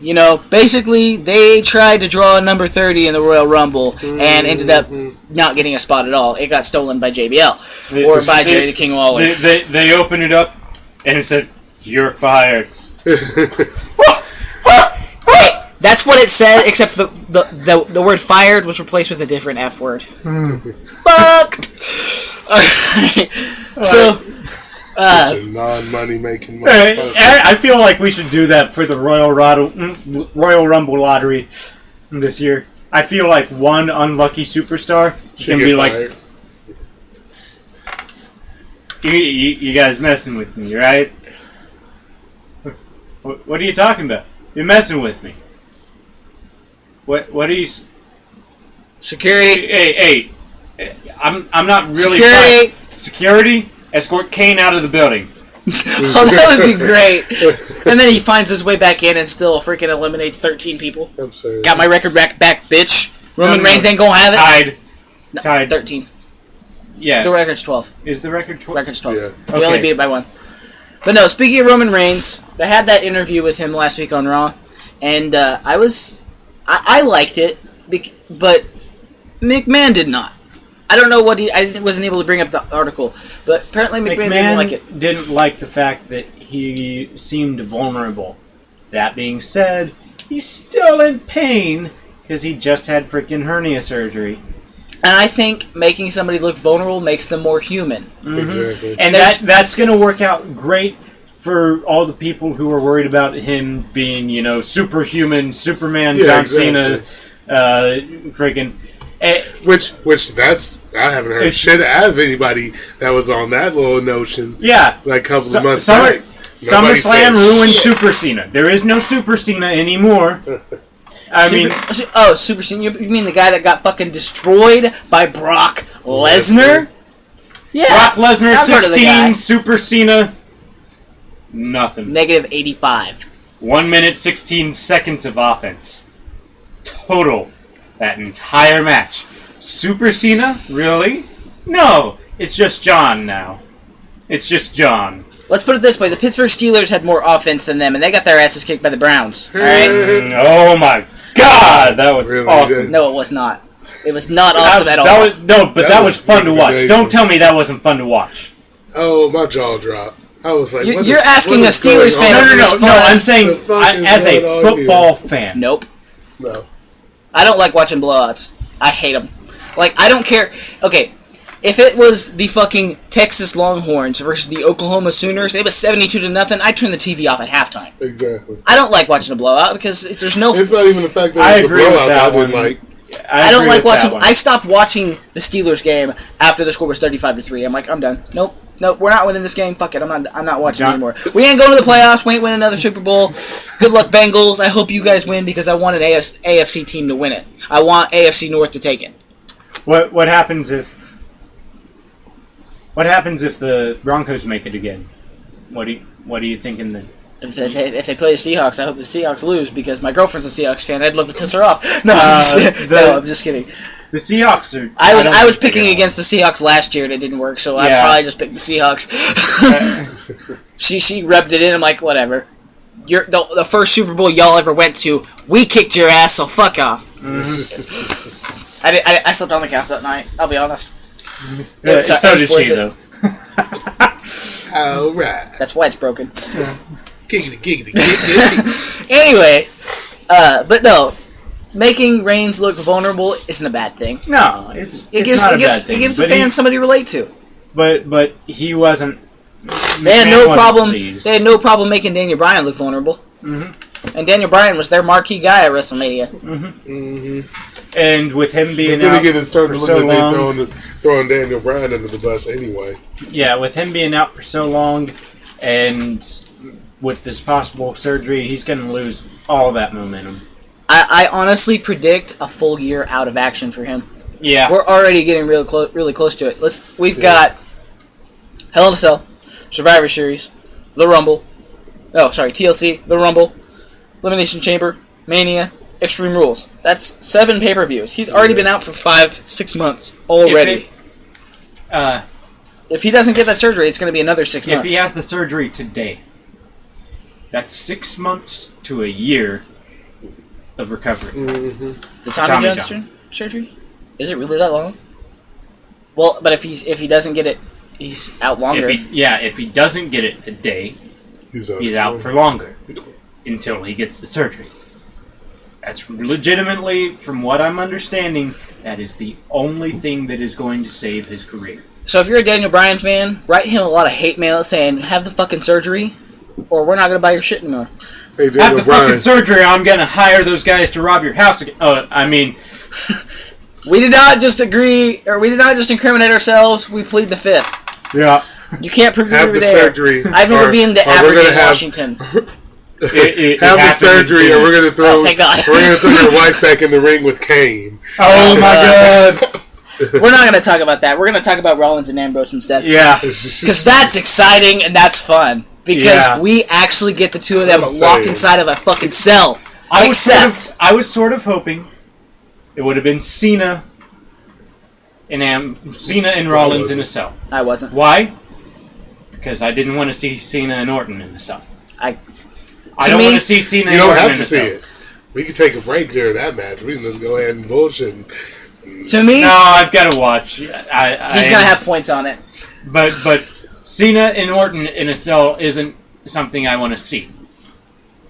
Basically, they tried to draw a number 30 in the Royal Rumble and ended up not getting a spot at all. It got stolen by JBL or by Jerry the King Lawler. They opened it up and it said, "You're fired." That's what it said, except the word "fired" was replaced with a different F word. Fucked. Alright. So, it's a non-money making. I feel like we should do that for the Royal Rumble lottery this year. I feel like one unlucky superstar can be like, you guys messing with me, right? What are you talking about? You're messing with me. What are you? Security. Hey, I'm not really. Security. Escort Kane out of the building. Oh, that would be great. And then he finds his way back in and still freaking eliminates 13 people. I'm sorry. Got my record back, bitch. Roman Reigns ain't gonna have it. Tied. 13. Yeah. The record's 12. Is the record 12? Record's 12. Yeah. We only beat it by 1. But no, speaking of Roman Reigns, they had that interview with him last week on Raw, and I liked it. but McMahon did not. I don't know what I wasn't able to bring up the article, but apparently McMahon didn't like it. Didn't like the fact that he seemed vulnerable. That being said, he's still in pain because he just had freaking hernia surgery. And I think making somebody look vulnerable makes them more human. Mm-hmm. Exactly. And that's going to work out great for all the people who are worried about him being, superhuman, Superman, John Cena, freaking... Which I haven't heard shit out of anybody that was on that little notion. Yeah. Like a couple of months back. SummerSlam ruined Super Cena. There is no Super Cena anymore. Super Cena? You mean the guy that got fucking destroyed by Brock Lesnar? Yeah. Brock Lesnar 16, Super Cena nothing. Negative 85. 1 minute 16 seconds of offense. Total. That entire match. Super Cena? Really? No. It's just John now. It's just John. Let's put it this way. The Pittsburgh Steelers had more offense than them, and they got their asses kicked by the Browns. Alright? Oh my God! That was really awesome. Good. No, it was not. It was not awesome at all. That was fun to watch. Amazing. Don't tell me that wasn't fun to watch. Oh, my jaw dropped. I was like, you're asking a Steelers fan. No, I'm saying as a football fan. Nope. No. I don't like watching blowouts. I hate them. Like, I don't care. Okay, if it was the fucking Texas Longhorns versus the Oklahoma Sooners, it was 72-0, I'd turn the TV off at halftime. Exactly. I don't like watching a blowout because there's no... It's not even the fact that it's a blowout I didn't like. I don't like watching... I stopped watching the Steelers game after the score was 35-3. I'm like, I'm done. Nope, we're not winning this game. Fuck it, I'm not watching anymore. We ain't going to the playoffs. We ain't winning another Super Bowl. Good luck, Bengals. I hope you guys win because I want an AFC team to win it. I want AFC North to take it. What happens if the Broncos make it again? What are you thinking then? If they play the Seahawks, I hope the Seahawks lose because my girlfriend's a Seahawks fan. I'd love to piss her off. No, I'm just kidding. The Seahawks are... I was picking against the Seahawks last year and it didn't work, so I probably just picked the Seahawks. She rubbed it in. I'm like, whatever. You're the first Super Bowl y'all ever went to. We kicked your ass, so fuck off. Mm-hmm. I slept on the couch that night. I'll be honest. So did she, though. All right. That's why it's broken. Giggity. Anyway, but no, making Reigns look vulnerable isn't a bad thing. No, it gives the fans somebody to relate to. But he wasn't. They had no problem. They had no problem making Daniel Bryan look vulnerable. Mm-hmm. And Daniel Bryan was their marquee guy at WrestleMania. Mm-hmm. Mm-hmm. And with him being out for so long, throwing Daniel Bryan under the bus anyway. Yeah, with him being out for so long, and with this possible surgery, he's going to lose all that momentum. I honestly predict a full year out of action for him. Yeah, we're already getting really close to it. We've got Hell in a Cell, Survivor Series, The Rumble. Oh, sorry, TLC, The Rumble, Elimination Chamber, Mania, Extreme Rules. That's 7 pay-per-views. He's already been out for 5-6 months already. If he doesn't get that surgery, it's going to be another 6 months. If he has the surgery today, that's 6 months to a year of recovery. Mm-hmm. The Tommy John surgery? Is it really that long? Well, but if he doesn't get it, he's out longer. If he doesn't get it today, he's out for longer until he gets the surgery. That's legitimately, from what I'm understanding, that is the only thing that is going to save his career. So if you're a Daniel Bryan fan, write him a lot of hate mail saying, have the fucking surgery, or we're not going to buy your shit anymore. Hey, have the fucking surgery, or I'm going to hire those guys to rob your house again. Oh, I mean... we did not just incriminate ourselves, we plead the fifth. Yeah. You can't prove have the surgery. I've never been to Aberdeen, Washington. Have the surgery, and we're going to throw your wife back in the ring with Kane. Oh my God! We're not going to talk about that. We're going to talk about Rollins and Ambrose instead. Yeah, because that's exciting and that's fun. Because we actually get the two of them locked inside of a fucking cell. I was sort of hoping it would have been Cena and Rollins in a cell. I wasn't. Why? Because I didn't want to see Cena and Orton in a cell. I don't want to see Cena and Orton in a cell. You don't have to see it. We could take a break during that match. We can just go ahead and bullshit. To me, No, I've got to watch. he's gonna have points on it. But Cena and Orton in a cell isn't something I want to see.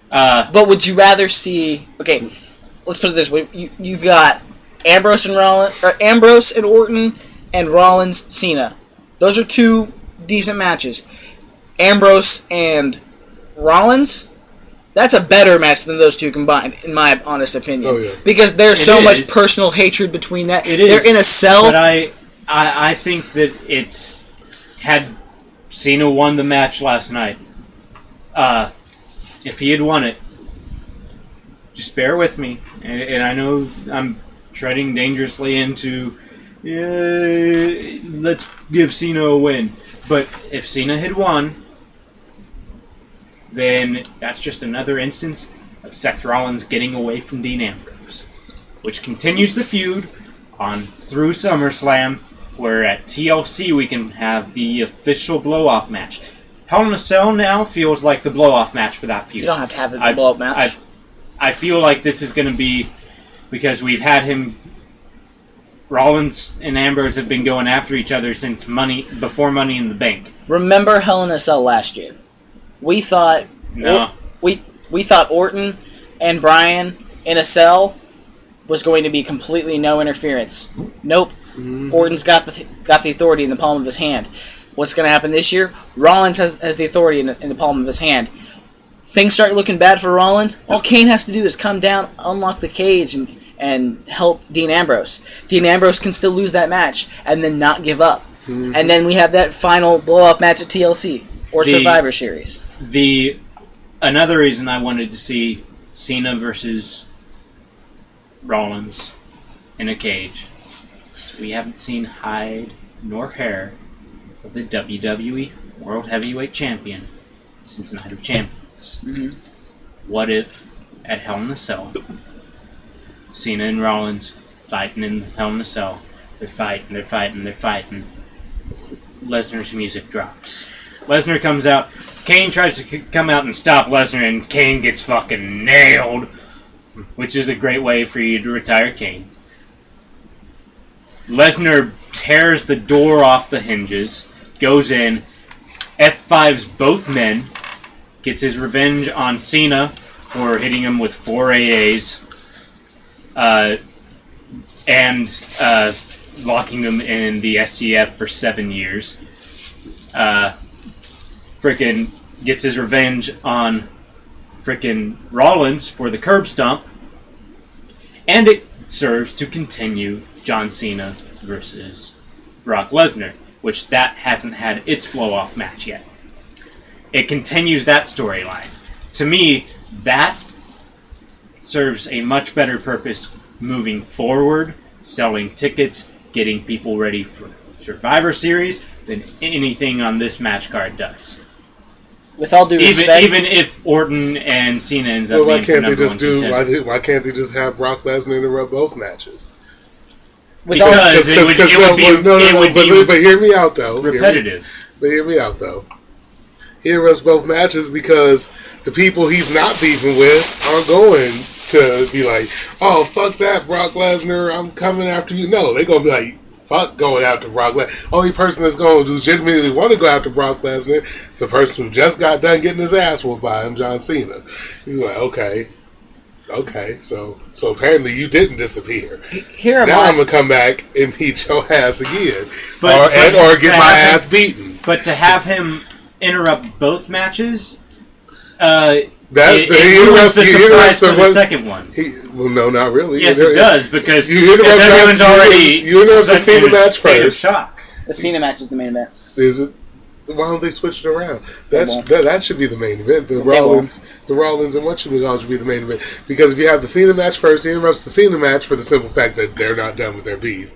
But would you rather see? Okay, let's put it this way: you've got Ambrose and Orton, and Rollins Cena. Those are two decent matches. Ambrose and Rollins. That's a better match than those two combined, in my honest opinion. Oh, yeah. Because there's so much personal hatred between that. They're in a cell. But I think that had Cena won the match last night, if he had won it, just bear with me, and I know I'm treading dangerously into, let's give Cena a win. But if Cena had won, then that's just another instance of Seth Rollins getting away from Dean Ambrose, which continues the feud on through SummerSlam, where at TLC we can have the official blow-off match. Hell in a Cell now feels like the blow-off match for that feud. You don't have to have a blow-up match. I feel like this is going to be, because we've had him, Rollins and Ambrose have been going after each other since before Money in the Bank. Remember Hell in a Cell last year? We thought we thought Orton and Bryan in a cell was going to be completely no interference. Nope. Mm-hmm. Orton's got the authority in the palm of his hand. What's going to happen this year? Rollins has the authority in the palm of his hand. Things start looking bad for Rollins. All Kane has to do is come down, unlock the cage, and help Dean Ambrose. Dean Ambrose can still lose that match and then not give up. Mm-hmm. And then we have that final blow-off match at TLC or Survivor Series. Another reason I wanted to see Cena versus Rollins in a cage. We haven't seen hide nor hair of the WWE World Heavyweight Champion since Night of Champions. Mm-hmm. What if at Hell in a Cell, Cena and Rollins fighting in Hell in a Cell, they're fighting. Lesnar's music drops. Lesnar comes out. Kane tries to come out and stop Lesnar, and Kane gets fucking nailed, which is a great way for you to retire Kane. Lesnar tears the door off the hinges, goes in, F5s both men, gets his revenge on Cena for hitting him with 4 AAs, and locking him in the STF for 7 years. Frickin' gets his revenge on frickin' Rollins for the curb stomp, and it serves to continue John Cena versus Brock Lesnar, which that hasn't had its blow-off match yet. It continues that storyline. To me, that serves a much better purpose moving forward, selling tickets, getting people ready for Survivor Series, than anything on this match card does. With all due respect, even if Orton and Cena ends up being the number one contender. Why can't they just have Brock Lesnar interrupt both matches? But hear me out though. Repetitive. Hear me out though. He interrupts both matches because the people he's not beefing with aren't going to be like, oh, fuck that, Brock Lesnar, I'm coming after you. No, they're going to be like, fuck going after Brock Lesnar. Only person that's going to legitimately want to go after Brock Lesnar is the person who just got done getting his ass whooped by him, John Cena. He's like, okay, so apparently you didn't disappear. Now I'm going to come back and beat your ass again. Or get my ass beaten. But to have him interrupt both matches, it ruins the surprise for the second one. Well, no, not really. Yes, it does, because everyone's already you interrupt the Cena match first. Shock. The Cena match is the main event. Is it? Why don't they switch it around? That should be the main event. The Rollins and what should be the main event. Because if you have the Cena match first, he interrupts the Cena match for the simple fact that they're not done with their beef.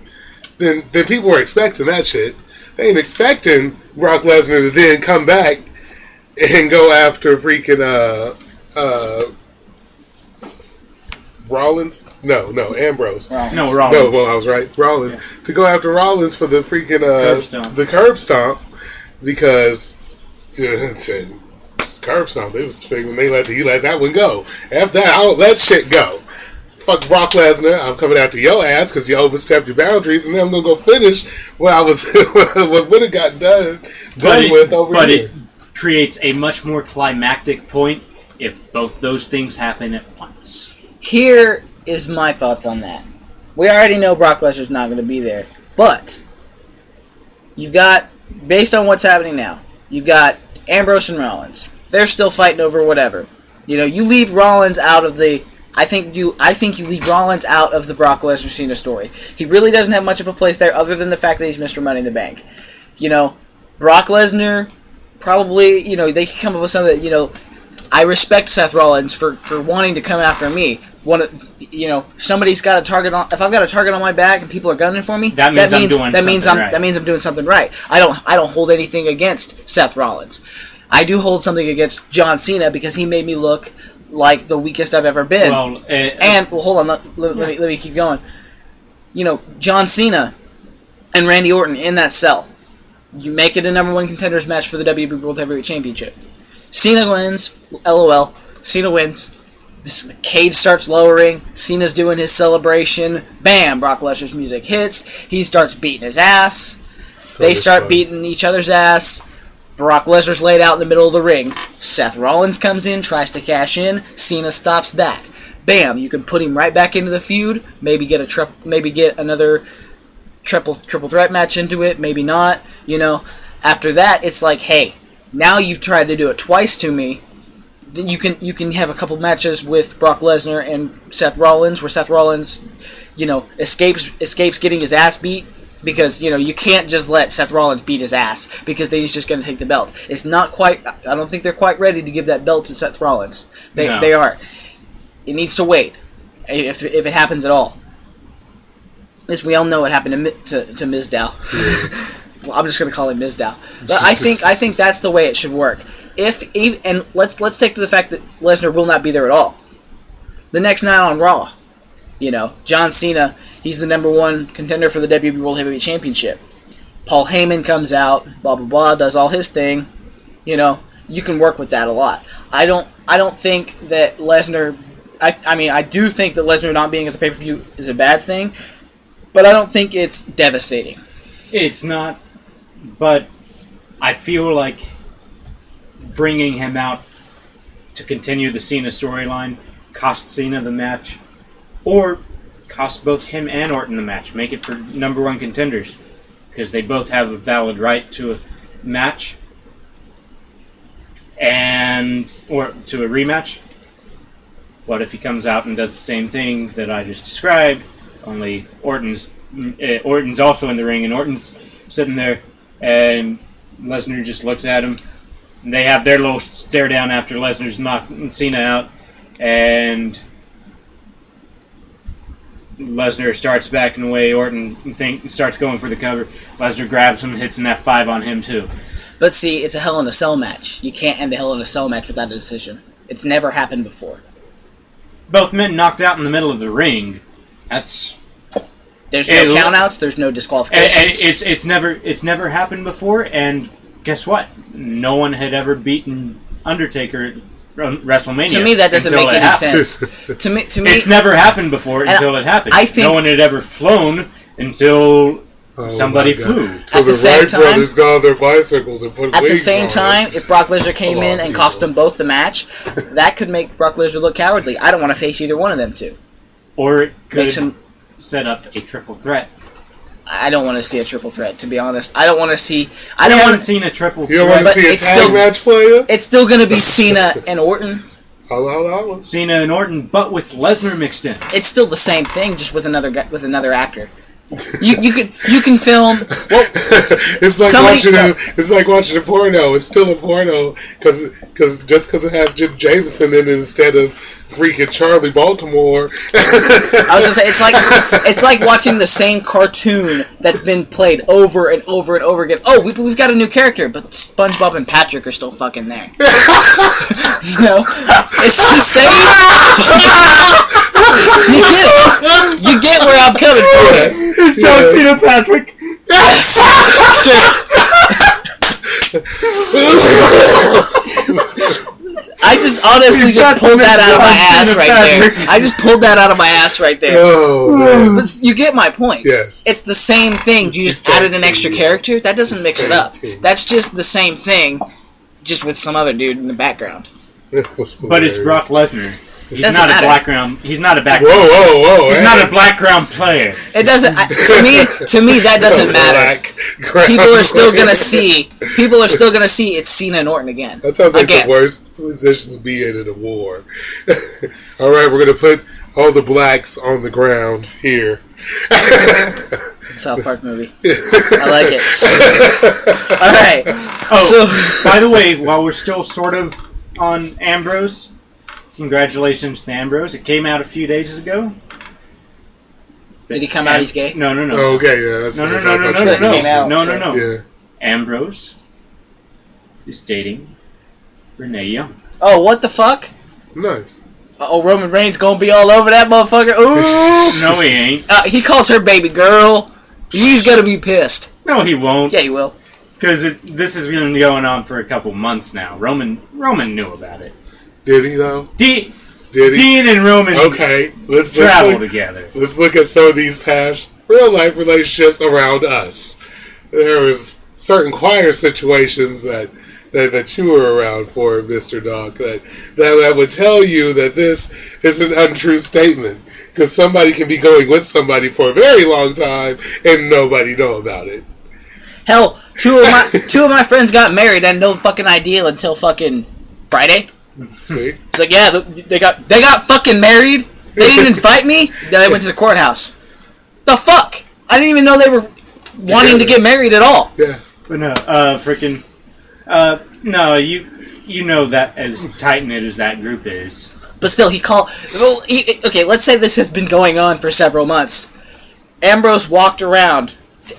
Then people were expecting that shit. They ain't expecting Brock Lesnar to then come back and go after freaking Rollins? No, Ambrose. No, Rollins. No, well, I was right. Rollins. Yeah. To go after Rollins for the freaking curb stomp. the curb stomp, because curb stomp. They was figuring he let that one go. After that, I don't let shit go. Fuck Brock Lesnar, I'm coming after your ass because you overstepped your boundaries, and then I'm gonna go finish what I was what would have got done with over but here. It creates a much more climactic point if both those things happen at once. Here is my thoughts on that. We already know Brock Lesnar's not going to be there, but you've got, based on what's happening now, you've got Ambrose and Rollins. They're still fighting over whatever. You leave Rollins out of the. I think you leave Rollins out of the Brock Lesnar Cena story. He really doesn't have much of a place there, other than the fact that he's Mr. Money in the Bank. Brock Lesnar probably. They can come up with something that I respect Seth Rollins for wanting to come after me. Somebody's got a target on. If I've got a target on my back and people are gunning for me, that means I'm doing something right. I don't hold anything against Seth Rollins. I do hold something against John Cena because he made me look like the weakest I've ever been. Hold on, let me keep going. John Cena and Randy Orton in that cell. You make it a number one contenders match for the WWE World Heavyweight Championship. Cena wins. LOL. Cena wins. The cage starts lowering. Cena's doing his celebration. Bam! Brock Lesnar's music hits. He starts beating his ass. They start beating each other's ass. Brock Lesnar's laid out in the middle of the ring. Seth Rollins comes in, tries to cash in. Cena stops that. Bam! You can put him right back into the feud. Maybe get another triple threat match into it. Maybe not. After that, it's like, hey, now you've tried to do it twice to me. You can have a couple matches with Brock Lesnar and Seth Rollins, where Seth Rollins, escapes getting his ass beat, because you can't just let Seth Rollins beat his ass because then he's just going to take the belt. It's not quite. I don't think they're quite ready to give that belt to Seth Rollins. They are. It needs to wait if it happens at all. As we all know, what happened to Mizdow. Well, I'm just going to call him Mizdow. But I think that's the way it should work. And let's take to the fact that Lesnar will not be there at all. The next night on Raw, John Cena, he's the number one contender for the WWE World Heavyweight Championship. Paul Heyman comes out, blah blah blah, does all his thing. You can work with that a lot. I don't think that Lesnar. I do think that Lesnar not being at the pay-per-view is a bad thing, but I don't think it's devastating. It's not, but I feel like bringing him out to continue the Cena storyline cost Cena the match, or cost both him and Orton the match. Make it for number one contenders, because they both have a valid right to a match or to a rematch. What if he comes out and does the same thing that I just described, only Orton's also in the ring, and Orton's sitting there, and Lesnar just looks at him. And they have their little stare down after Lesnar's knocked Cena out, and Lesnar starts backing away. Orton starts going for the cover. Lesnar grabs him and hits an F5 on him too. But see, it's a Hell in a Cell match. You can't end a Hell in a Cell match without a decision. It's never happened before. Both men knocked out in the middle of the ring. There's no countouts. There's no disqualifications. And it's never happened before. And guess what? No one had ever beaten Undertaker at WrestleMania. To me, that doesn't make any sense. To me, it's never happened before until it happened. I think no one had ever flown until somebody flew. Till the Wright brothers got on their bicycles and put at the same time, if Brock Lesnar came in and cost them both the match, that could make Brock Lesnar look cowardly. I don't want to face either one of them two. Or it could set up a triple threat. I don't want to see a triple threat, to be honest. I haven't seen a triple threat. You don't want to see a tag match player? It's still going to be Cena and Orton. Cena and Orton, but with Lesnar mixed in. It's still the same thing, just with another actor. You can film. Well, it's like watching a porno. It's still a porno because it has Jim Jameson in it instead of freaking Charlie Baltimore. I was gonna say it's like watching the same cartoon that's been played over and over and over again. Oh, we've got a new character, but SpongeBob and Patrick are still fucking there. It's the same. You get where I'm coming from. It's John Cena Patrick. Yes. Sure. honestly just pulled that out of my ass right there. I just pulled that out of my ass right there. Oh, man. But you get my point. Yes. It's the same thing. You just added an extra character. That doesn't mix it up. That's just the same thing, just with some other dude in the background. But it's Brock Lesnar. He's Doesn't not matter. a background. He's not a background. Whoa! He's not a background player. It doesn't. To me, that doesn't matter. People are still gonna see. People are still gonna see it's Cena and Orton again. That sounds like the worst position to be in a war. All right, we're gonna put all the blacks on the ground here. South Park movie. I like it. All right. Oh, so, by the way, while we're still sort of on Ambrose, congratulations to Ambrose. It came out a few days ago. Did he come out he's gay? No. Oh, okay, yeah. That's No. Yeah. Ambrose is dating Renee Young. Oh, what the fuck? Nice. Oh, Roman Reigns gonna be all over that motherfucker. Ooh. No, he ain't. He calls her baby girl. He's gonna be pissed. No, he won't. Yeah, he will. Because this has been going on for a couple months now. Roman knew about it. Did he though? Did he? Dean and Roman let's travel together. Let's look at some of these past real life relationships around us. There was certain choir situations that you were around for, Mr. Doc, that would tell you that this is an untrue statement. Because somebody can be going with somebody for a very long time and nobody know about it. Hell, two of my friends got married. I had no fucking idea until fucking Friday. See? It's like, yeah, they got fucking married. They didn't invite me. Then I went to the courthouse. The fuck? I didn't even know they were wanting to get married at all. Yeah. But no, no, you know that as tight-knit as that group is. But still, okay, let's say this has been going on for several months. Ambrose walked around.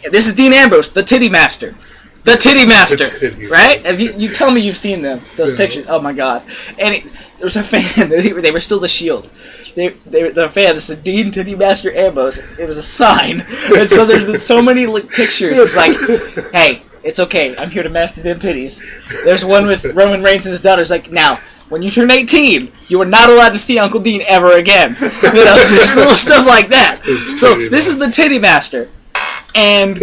This is Dean Ambrose, the titty master. The titty master, right? Master. You tell me you've seen those pictures. Oh my god. And there was a fan, they were still the Shield. The fan said Dean Titty Master Ambrose. It was a sign. And so there's been so many pictures. It's like, hey, it's okay. I'm here to master them titties. There's one with Roman Reigns and his daughter. It's like, now, when you turn 18, you are not allowed to see Uncle Dean ever again. Just little stuff like that. So this is the Titty Master. And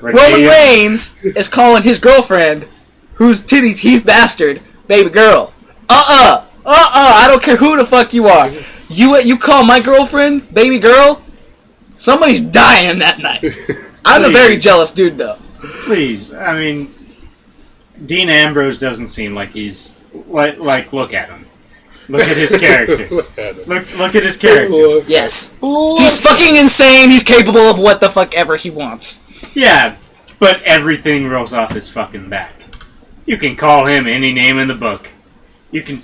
Roman Reigns is calling his girlfriend, whose titties he's bastard, baby girl. I don't care who the fuck you are. You call my girlfriend baby girl? Somebody's dying that night. I'm a very jealous dude, though. Please, I mean, Dean Ambrose doesn't seem like he's like look at him. Look at his character. Look at his character. Yes. He's fucking insane. He's capable of what the fuck ever he wants. Yeah, but everything rolls off his fucking back. You can call him any name in the book. You can.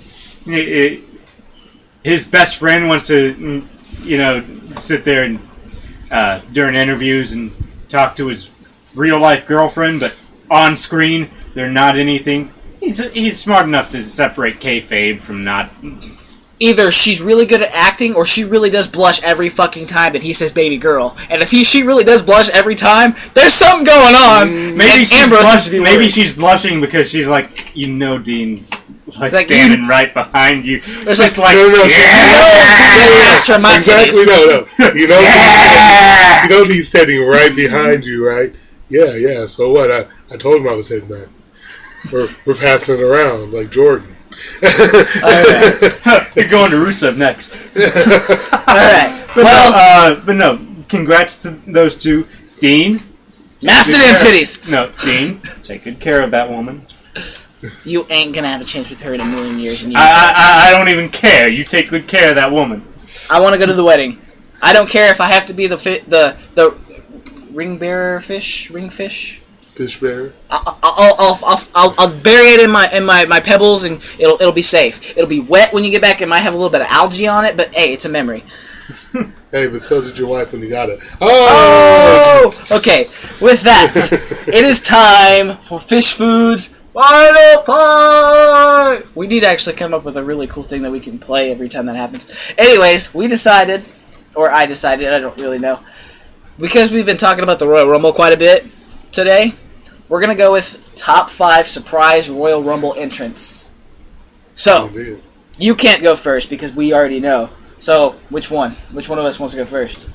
His best friend wants to, sit there and during interviews and talk to his real life girlfriend, but on screen they're not anything. He's smart enough to separate kayfabe from not. Either she's really good at acting, or she really does blush every fucking time that he says "baby girl." And if she really does blush every time, there's something going on. Maybe she's blushing because she's like, Dean's like standing right behind you. There's just like, no. Exactly, no. He's standing right behind you, right? Yeah. So what? I told him I was hitting that. We're passing it around like Jordan. You're going to Rusev next. Alright. But no, congrats to those two. Dean. Master them titties! No, Dean, take good care of that woman. You ain't gonna have a chance with her in a million years. And I don't even care. You take good care of that woman. I want to go to the wedding. I don't care if I have to be the ring bearer fish. Fish bearer. I'll bury it in my pebbles and it'll be safe. It'll be wet when you get back. It might have a little bit of algae on it, but hey, it's a memory. Hey, but so did your wife when you got it. Oh! Okay, with that, it is time for FishFood's Final Fight! We need to actually come up with a really cool thing that we can play every time that happens. Anyways, I decided, I don't really know, because we've been talking about the Royal Rumble quite a bit today, we're going to go with top 5 surprise Royal Rumble entrants. So, Indeed. you can't go first because we already know. So, which one? Which one of us wants to go first?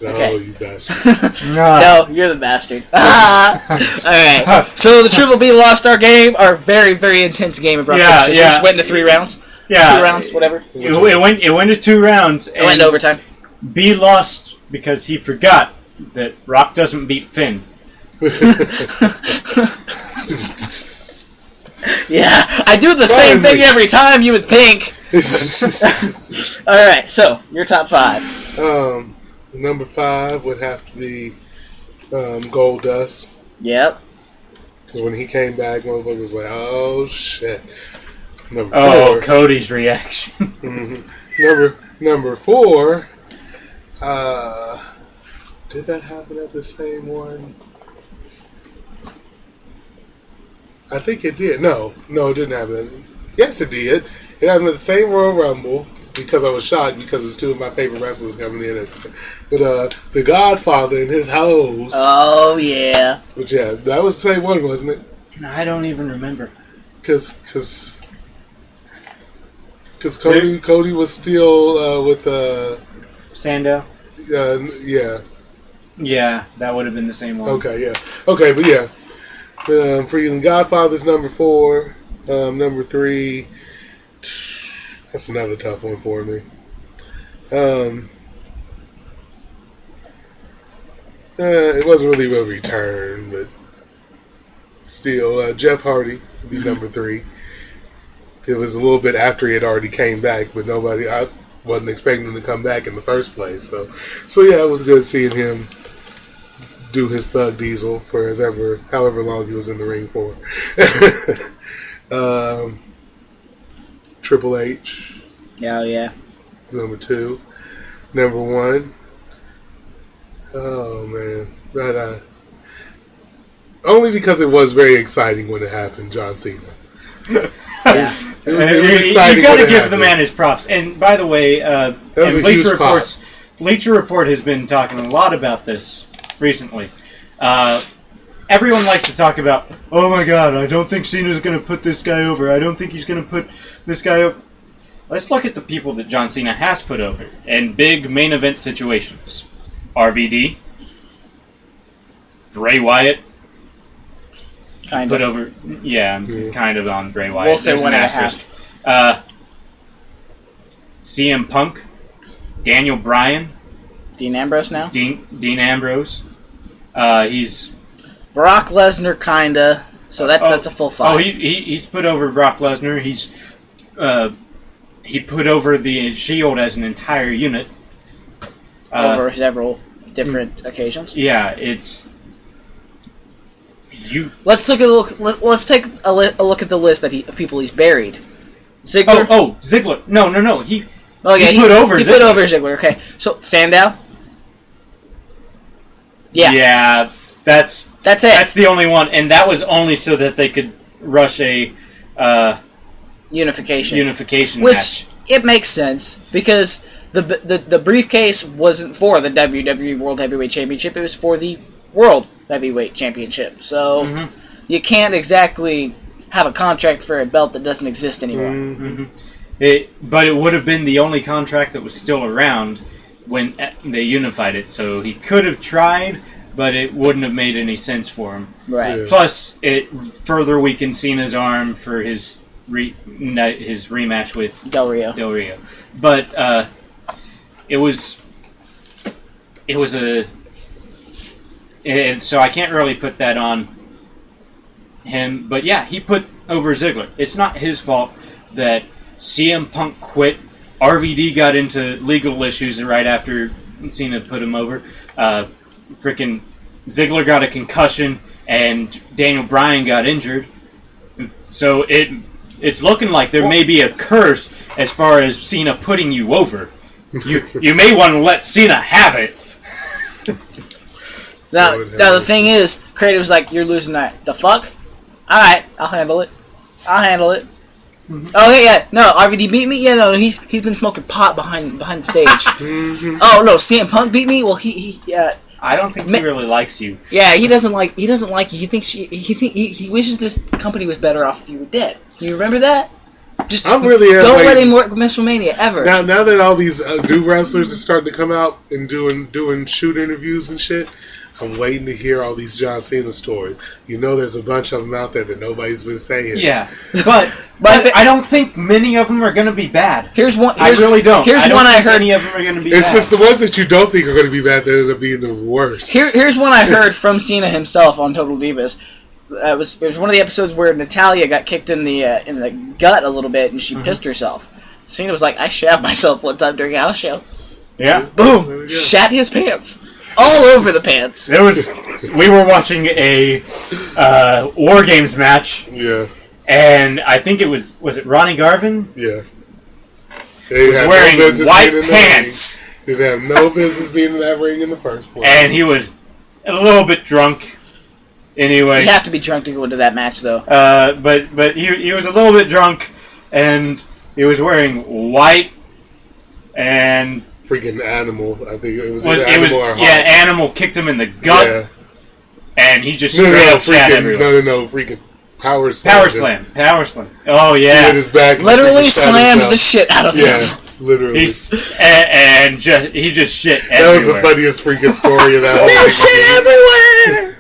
Okay. Oh, you bastard. No, you're the bastard. Alright. So the Triple B lost our game, our very, very intense game of rock, paper, scissors. Went into 3 rounds. Yeah. 2 rounds, whatever. It went to 2 rounds. It went to overtime. B lost because he forgot that Rock doesn't beat Finn. Yeah, I do the same thing every time, you would think. Alright, so, your top 5. Number 5 would have to be Gold Dust. Yep. Because when he came back, motherfucker was like, oh, shit. Number 4. Oh, Cody's reaction. Number 4. Did that happen at the same one? I think it did. No, it didn't happen. Yes, it did. It happened at the same Royal Rumble because I was shocked because it was 2 of my favorite wrestlers coming in. But the Godfather and his hoes. Oh, yeah. But yeah, that was the same one, wasn't it? I don't even remember. Because Cody was still with Sandow? yeah. Yeah, that would have been the same one. Okay, yeah. Okay, but yeah. Freaking Godfather's number 4. Number 3. That's another tough one for me. It wasn't really a return, but still, Jeff Hardy would be number 3. It was a little bit after he had already came back, but I wasn't expecting him to come back in the first place. So yeah, it was good seeing him do his Thug Diesel for however long he was in the ring for. Triple H. Yeah. Number 2. Number 1. Oh man, right. Only because it was very exciting when it happened, John Cena. Yeah. It was exciting. You got to give the man his props. And by the way, Bleacher Report has been talking a lot about this recently. Everyone likes to talk about, oh my God, I don't think Cena's going to put this guy over. I don't think he's going to put this guy over. Let's look at the people that John Cena has put over in big main event situations. RVD, Bray Wyatt, Kind put of. over. Yeah, kind of on Bray Wyatt. We'll say There's an 1.5. asterisk. CM Punk, Daniel Bryan, Dean Ambrose now? Dean Ambrose. He's Brock Lesnar, kinda. So that's a full 5. Oh, he's put over Brock Lesnar. He put over the Shield as an entire unit. Over several different occasions. Yeah, it's you. Let's take a look. Let's take a look at the list of people he's buried. Ziggler. Oh, Ziggler. No. He put over Ziggler. Okay, so Sandow. Yeah. Yeah, that's it. That's the only one, and that was only so that they could rush a unification Which match. It makes sense because the briefcase wasn't for the WWE World Heavyweight Championship. It was for the World Heavyweight Championship. So you can't exactly have a contract for a belt that doesn't exist anymore. But it would have been the only contract that was still around when they unified it. So he could have tried, but it wouldn't have made any sense for him. Right. Yeah. Plus, it further weakened Cena's arm for his rematch with Del Rio. But it was so I can't really put that on him. But yeah, he put over Ziggler. It's not his fault that CM Punk quit. RVD got into legal issues right after Cena put him over. Frickin' Ziggler got a concussion, and Daniel Bryan got injured. So it's looking like there may be a curse as far as Cena putting you over. You may want to let Cena have it. Now the thing is, Creative was like, "You're losing that. The fuck? All right, I'll handle it. Oh yeah. No, RVD beat me. Yeah, no, he's been smoking pot behind the stage. Oh no, CM Punk beat me. Well, I don't think he really likes you. Yeah, he doesn't like you. He thinks he wishes this company was better off if you were dead. You remember that? Just I'm really don't let him work WrestleMania ever. Now that all these new wrestlers are starting to come out and doing shoot interviews and shit, I'm waiting to hear all these John Cena stories. You know, there's a bunch of them out there that nobody's been saying. Yeah, but I don't think many of them are going to be bad. I really don't. Here's one I heard. Any of them are going to be It's bad. just the ones that you don't think are going to be bad that end up being the worst. Here's one I heard from Cena himself on Total Divas. It was one of the episodes where Natalya got kicked in the gut a little bit and she pissed herself. Cena was like, I shat myself one time during a house show. Yeah. Boom. Shat his pants. All over the pants. We were watching a War Games match. Yeah. And I think it was it Ronnie Garvin? Yeah. He was wearing white pants. He had no business being in that ring in the first place. And he was a little bit drunk. Anyway. You have to be drunk to go into that match, though. But he was a little bit drunk, and he was wearing white and... Freaking Animal. I think it was Animal or Hawk. Yeah, Animal kicked him in the gut. Yeah. And he just straight up shat everyone. No, freaking Power Slam. Oh, yeah. He hit his back. Literally slammed the shit out of him. Yeah, literally. He just shit everywhere. That was the funniest freaking story of that whole thing. Shit everywhere!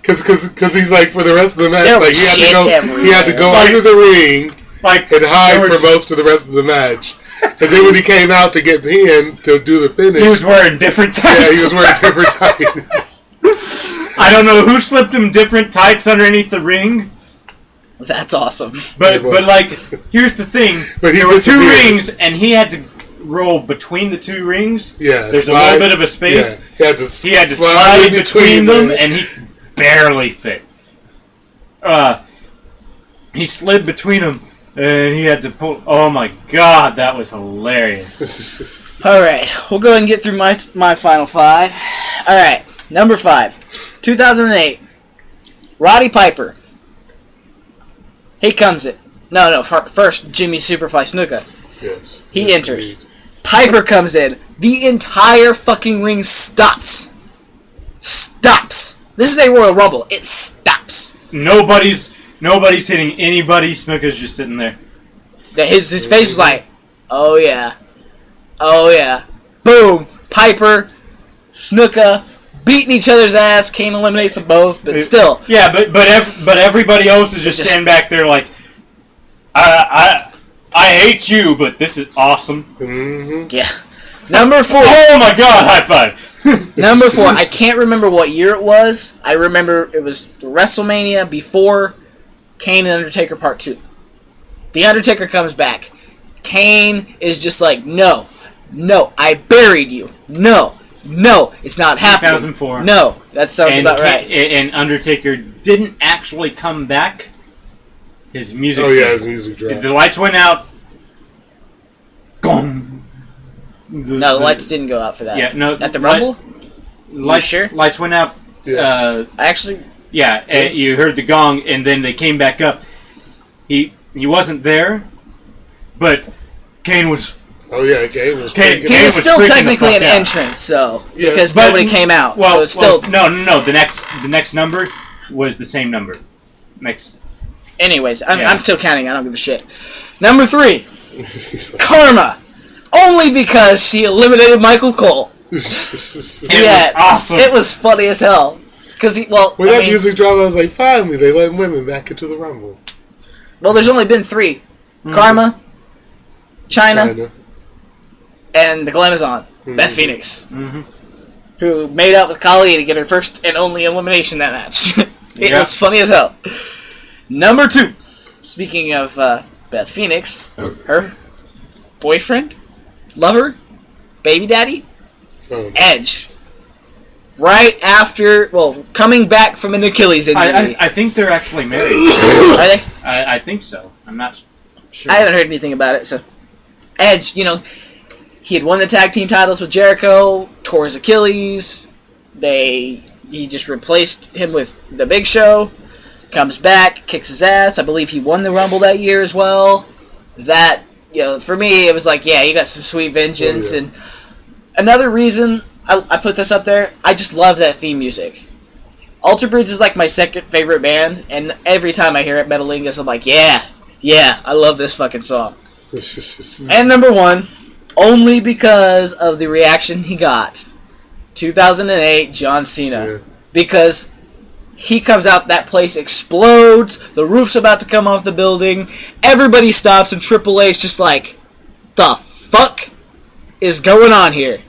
Because he's like, for the rest of the match, like, he had to go like, under the ring and hide for was, most of the rest of the match. And then when he came out to get pinned to do the finish, he was wearing different tights. Yeah, he was wearing different tights. I don't know who slipped him different tights underneath the ring. That's awesome. But like, here's the thing. There were two rings, and he had to roll between the two rings. Yeah, there's a little bit of a space. Yeah, he had to slide between them, and he barely fit. He slid between them. And he had to pull... Oh, my God. That was hilarious. All right. We'll go ahead and get through my final five. All right. Number 5. 2008. Roddy Piper. He comes in. No. First, Jimmy Superfly Snuka. Yes. He enters. Indeed. Piper comes in. The entire fucking ring stops. This is a Royal Rumble. It stops. Nobody's hitting anybody. Snuka's just sitting there. His face was like, oh yeah. Boom. Piper, Snuka, beating each other's ass. Kane eliminates them both, but still. Yeah, but everybody else is just standing back there like, I hate you, but this is awesome. Mm-hmm. Yeah. Number 4. Oh my God! High five. Number 4. I can't remember what year it was. I remember it was WrestleMania before Kane and Undertaker Part 2. The Undertaker comes back. Kane is just like, no, I buried you. No, it's not happening. 2004. No, that sounds about right. And Undertaker didn't actually come back. His music. Oh yeah, his music dropped. The lights went out. Gong. No, the lights didn't go out for that. Yeah, no. At the Rumble? Sure? Lights went out. Yeah. Actually... Yeah, you heard the gong, and then they came back up. He wasn't there, but Kane was... Oh yeah, Kane was... He was still technically an entrance, so... Yeah, because nobody came out, so it's still... No. The next number was the same number. Anyways, I'm still counting. I don't give a shit. Number 3. Karma. Only because she eliminated Michael Cole. It was awesome. It was funny as hell. When that music dropped, I was like, finally, they let women back into the Rumble. Well, there's only been 3. Mm-hmm. Karma, China, and the Glamazon, Beth Phoenix, who made out with Khali to get her first and only elimination that match. It was funny as hell. Number 2. Speaking of Beth Phoenix, her boyfriend, lover, baby daddy, Edge. Right after, coming back from an Achilles injury. I think they're actually married. Are they? I think so. I'm not sure. I haven't heard anything about it. So, Edge, he had won the tag team titles with Jericho, tore his Achilles. He just replaced him with the Big Show. Comes back, kicks his ass. I believe he won the Rumble that year as well. That, for me, it was like, yeah, he got some sweet vengeance. And another reason I put this up there. I just love that theme music. Alter Bridge is like my second favorite band, and every time I hear it, Metalingus, I'm like, yeah, I love this fucking song. And number 1, only because of the reaction he got, 2008, John Cena. Yeah. Because he comes out, that place explodes, the roof's about to come off the building, everybody stops, and Triple H just like, the fuck is going on here?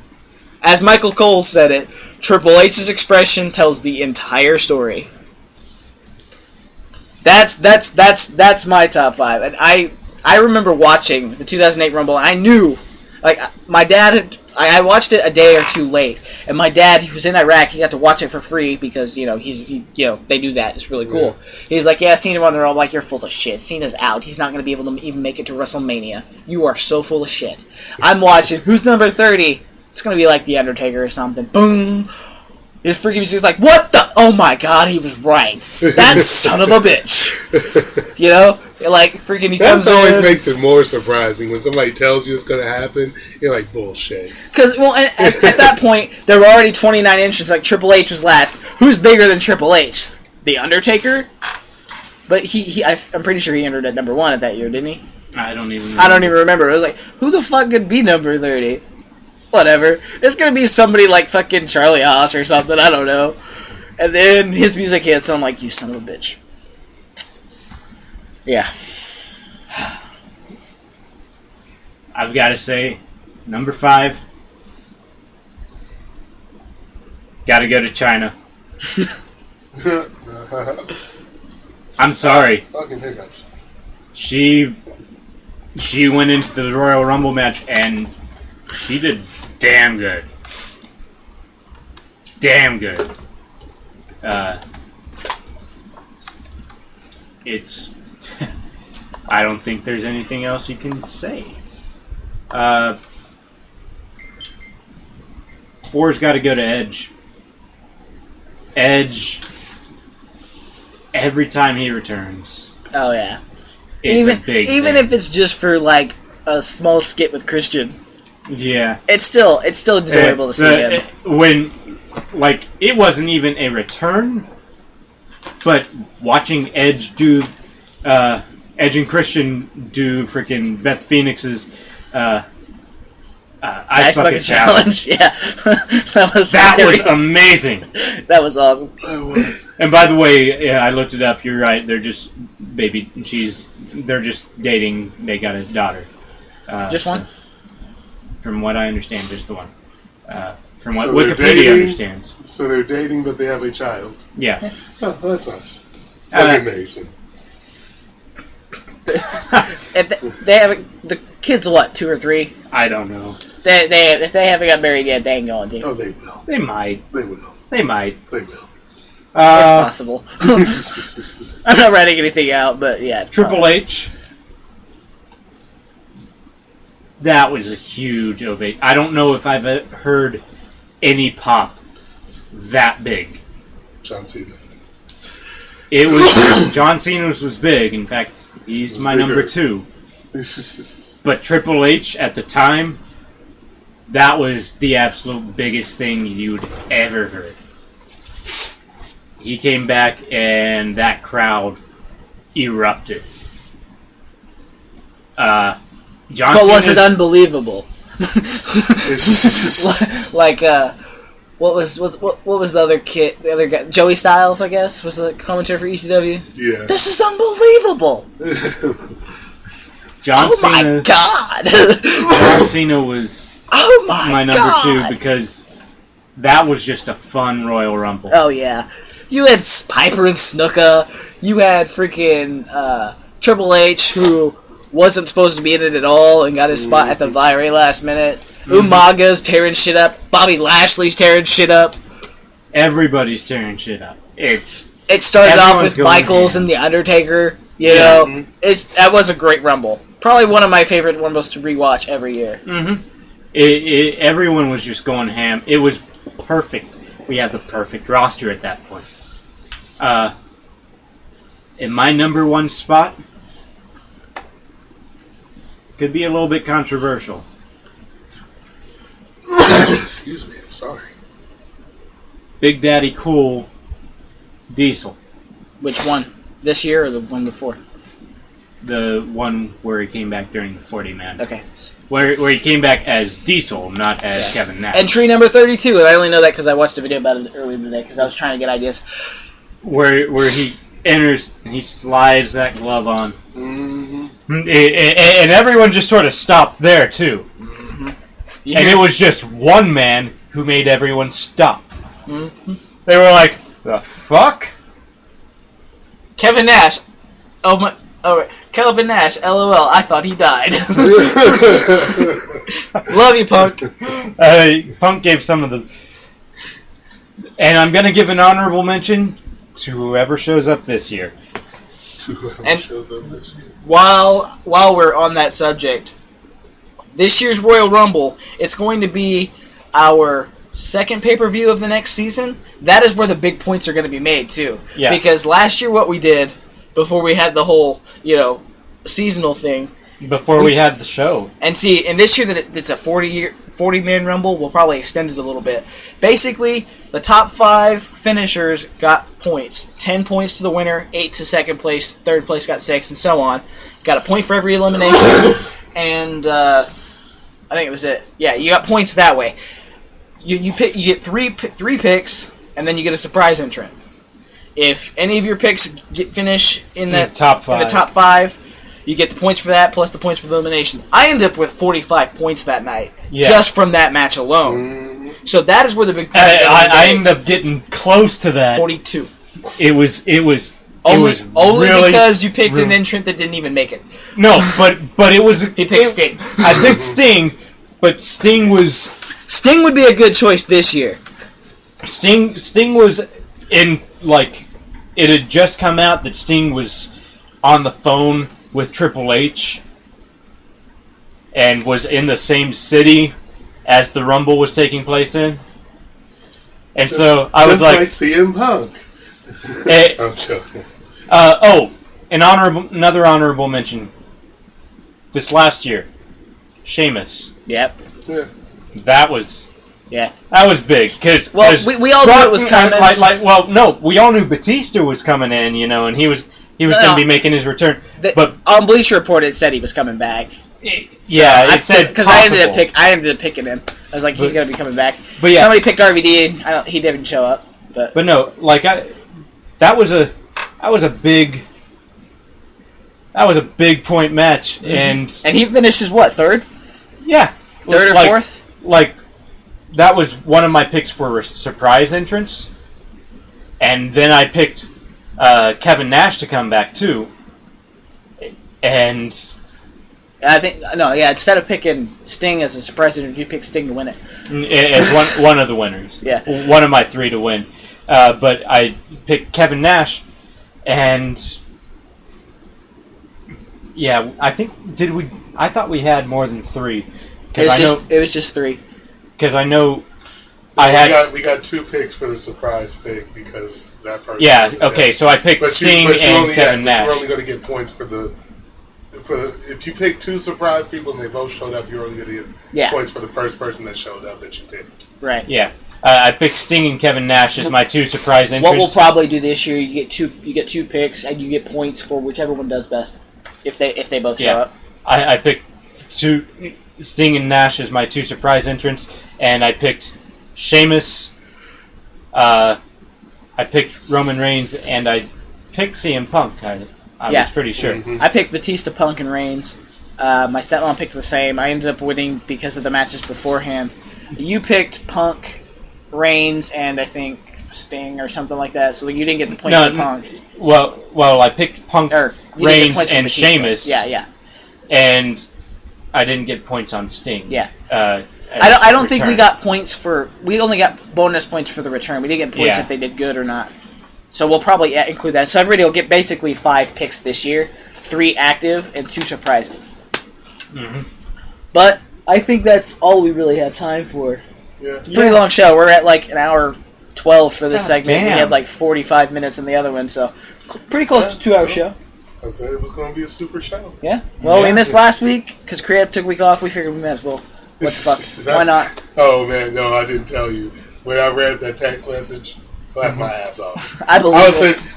As Michael Cole said it, Triple H's expression tells the entire story. That's my top 5. And I remember watching the 2008 Rumble, and I knew, like, my dad I watched it a day or two late, and my dad, he was in Iraq, he got to watch it for free because, they do that, it's really cool. Yeah. He's like, yeah, Cena won the Rumble. I'm like, you're full of shit. Cena's out. He's not going to be able to even make it to WrestleMania. You are so full of shit. I'm watching, who's number 30? It's going to be like The Undertaker or something. Boom! His freaking music's like, what the? Oh my god, he was right. That son of a bitch. Like, freaking he comes in. That always makes it more surprising when somebody tells you it's going to happen. You're like, bullshit. Because, at that point, there were already 29 entrants, like Triple H was last. Who's bigger than Triple H? The Undertaker? But I'm pretty sure he entered at number 1 at that year, didn't he? I don't even remember. It was like, who the fuck could be number 30? Whatever. It's gonna be somebody like fucking Charlie Haas or something, I don't know. And then his music hits, and I'm like, you son of a bitch. Yeah. I've got to say, number 5, gotta go to China. I'm sorry. Fucking hiccups. She went into the Royal Rumble match, and she did damn good. Damn good. It's... I don't think there's anything else you can say. 4's got to go to Edge. Edge, every time he returns. Oh, yeah. It's a big even thing. if it's just for, like, a small skit with Christian. Yeah. It's still enjoyable to see him. It wasn't even a return, but watching Edge and Christian do freaking Beth Phoenix's Ice Bucket Challenge. Yeah. that was amazing. That was awesome. That was. And by the way, I looked it up. You're right. They're just they're just dating. They got a daughter. Just one? From what I understand, just the one. From what Wikipedia understands. So they're dating, but they have a child. Yeah. Oh, that's nice. Amazing. They have the kids. What, 2 or 3? I don't know. If they haven't got married yet, they ain't going to. Oh, they will. They might. They will. They might. They will. It's possible. I'm not writing anything out, but yeah. Triple H. That was a huge ovation. I don't know if I've heard any pop that big. John Cena. It was John Cena's was big. In fact, he's my number 2. But Triple H at the time, that was the absolute biggest thing you'd ever heard. He came back and that crowd erupted. John But was it unbelievable? What was the other kid? The other guy, Joey Styles, I guess, was the commentator for ECW. Yeah. This is unbelievable. My god! John Cena was my number 2 because that was just a fun Royal Rumble. Oh yeah, you had Piper and Snuka. You had freaking Triple H, who wasn't supposed to be in it at all and got his spot at the very last minute. Umaga's tearing shit up. Bobby Lashley's tearing shit up. Everybody's tearing shit up. It started off with Michaels and The Undertaker. You know, that was a great Rumble. Probably one of my favorite Rumbles to rewatch every year. Mm-hmm. Everyone was just going ham. It was perfect. We had the perfect roster at that point. In my number 1 spot, could be a little bit controversial. Excuse me, I'm sorry. Big Daddy Cool Diesel. Which one? This year or the one before? The one where he came back during the 40-man. Okay. Where he came back as Diesel, not as Kevin Nash. Entry number 32, and I only know that because I watched a video about it earlier today because I was trying to get ideas. Where he enters and he slides that glove on. Mm-hmm. And everyone just sort of stopped there, too. Mm-hmm. And it was just one man who made everyone stop. Mm-hmm. They were like, the fuck? Kevin Nash. Oh my. Oh, Kelvin Nash. LOL. I thought he died. Love you, Punk. Punk gave some of the... And I'm going to give an honorable mention to whoever shows up this year. While we're on that subject, this year's Royal Rumble, it's going to be our second pay-per-view of the next season. That is where the big points are going to be made, too. Yeah. Because last year what we did, before we had the whole, seasonal thing. Before we had the show. And this year that it's a 40-man Rumble, we'll probably extend it a little bit. Basically, the top 5 finishers got points. 10 points to the winner, 8 to second place, third place got 6, and so on. Got a point for every elimination, and I think it was it. Yeah, you got points that way. You get three picks, and then you get a surprise entrant. If any of your picks finish in the top 5, you get the points for that, plus the points for the elimination. I ended up with 45 points that night, just from that match alone. So that is where the big points I ended up getting close to that. 42. It was only really, because you picked an entrant that didn't even make it. No, but it was... He picked Sting. I picked Sting, but Sting would be a good choice this year. Sting was in, it had just come out that Sting was on the phone with Triple H and was in the same city as the Rumble was taking place in. And so I was like CM Punk. I'm joking. Another honorable mention. This last year, Sheamus. Yep. Yeah. That was big because we all knew it was coming. We all knew Batista was coming in, and he was going to be making his return. But on Bleacher Report, it said he was coming back. It said because I ended up picking him. I was like, he's going to be coming back. But yeah, somebody picked RVD. And he didn't show up. But no, that was a big point match, and he finishes what, third? Yeah, third or fourth. That was one of my picks for a surprise entrance, and then I picked Kevin Nash to come back too, and I think instead of picking Sting as a surprise entrance, you picked Sting to win it. As one of the winners. Yeah, one of my 3 to win. But I picked Kevin Nash, and yeah, I thought we had more than 3. It was just 3. Because I know we got 2 picks for the surprise pick because that person. Yeah. Okay. So I picked Sting and Kevin Nash. You're only going to get points for if you pick 2 surprise people and they both showed up, you're only going to get points for the first person that showed up that you picked. Right. Yeah. I picked Sting and Kevin Nash as my 2 surprise entrants. What we'll probably do this year, you get 2 picks and you get points for whichever one does best if they both show up. I picked Sting and Nash as my 2 surprise entrants, and I picked Sheamus, I picked Roman Reigns, and I picked CM Punk. I was pretty sure. Mm-hmm. I picked Batista, Punk, and Reigns. My stepmom picked the same. I ended up winning because of the matches beforehand. You picked Punk, Reigns, and I think Sting or something like that, so you didn't get the points for Punk. Well, I picked Punk, Reigns, and Sheamus. Yeah. And I didn't get points on Sting. Yeah. I don't think we got points for... We only got bonus points for the return. We didn't get points if they did good or not. So we'll probably include that. So everybody will get basically 5 picks this year. 3 active and 2 surprises. Mm-hmm. But I think that's all we really have time for. Yeah. It's a pretty long show. We're at an hour 12 for this segment. Damn. We had 45 minutes in the other one, so pretty close to 2-hour show. I said it was going to be a super show. Yeah. Well, we missed last week because Creative took a week off. We figured we might as well What the fuck? Why not? Oh man, no, I didn't tell you. When I read that text message, I laughed my ass off. I believe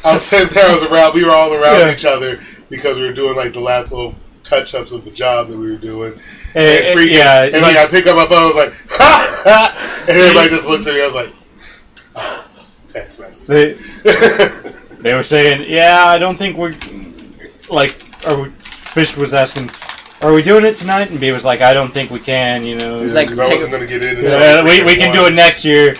I was sitting there. We were all around each other because we were doing like the last little touch-ups of the job that we were doing. And like I pick up my phone, I was like, ha ha, and everybody just looks at me. I was like, oh, it's a text message. They were saying, yeah, I don't think we're like. Fish was asking, are we doing it tonight? And B was like, I don't think we can. You know, he's like, I wasn't going to get in. We can do it next year.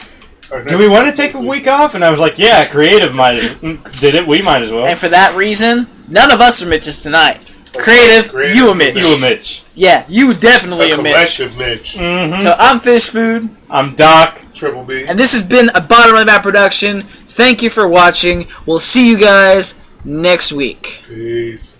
Do we want to take a week off? And I was like, yeah, Creative did it. We might as well. And for that reason, none of us are Mitches tonight. Creative, you a Mitch. You a Mitch. Yeah, you definitely a Mitch. Collective Mitch. Mm-hmm. So I'm FishFood. I'm Doc. Triple B. And this has been a Bottom of the Map production. Thank you for watching. We'll see you guys next week. Peace.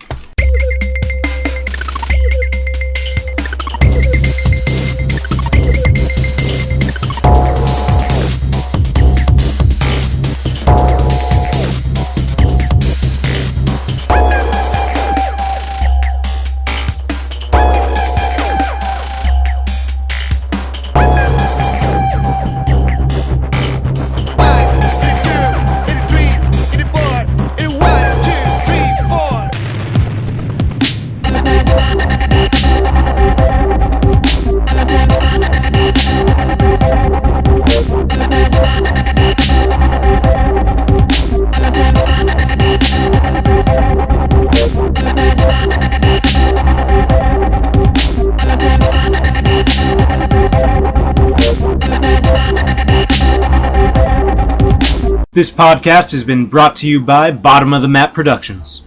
This podcast has been brought to you by Bottom of the Map Productions.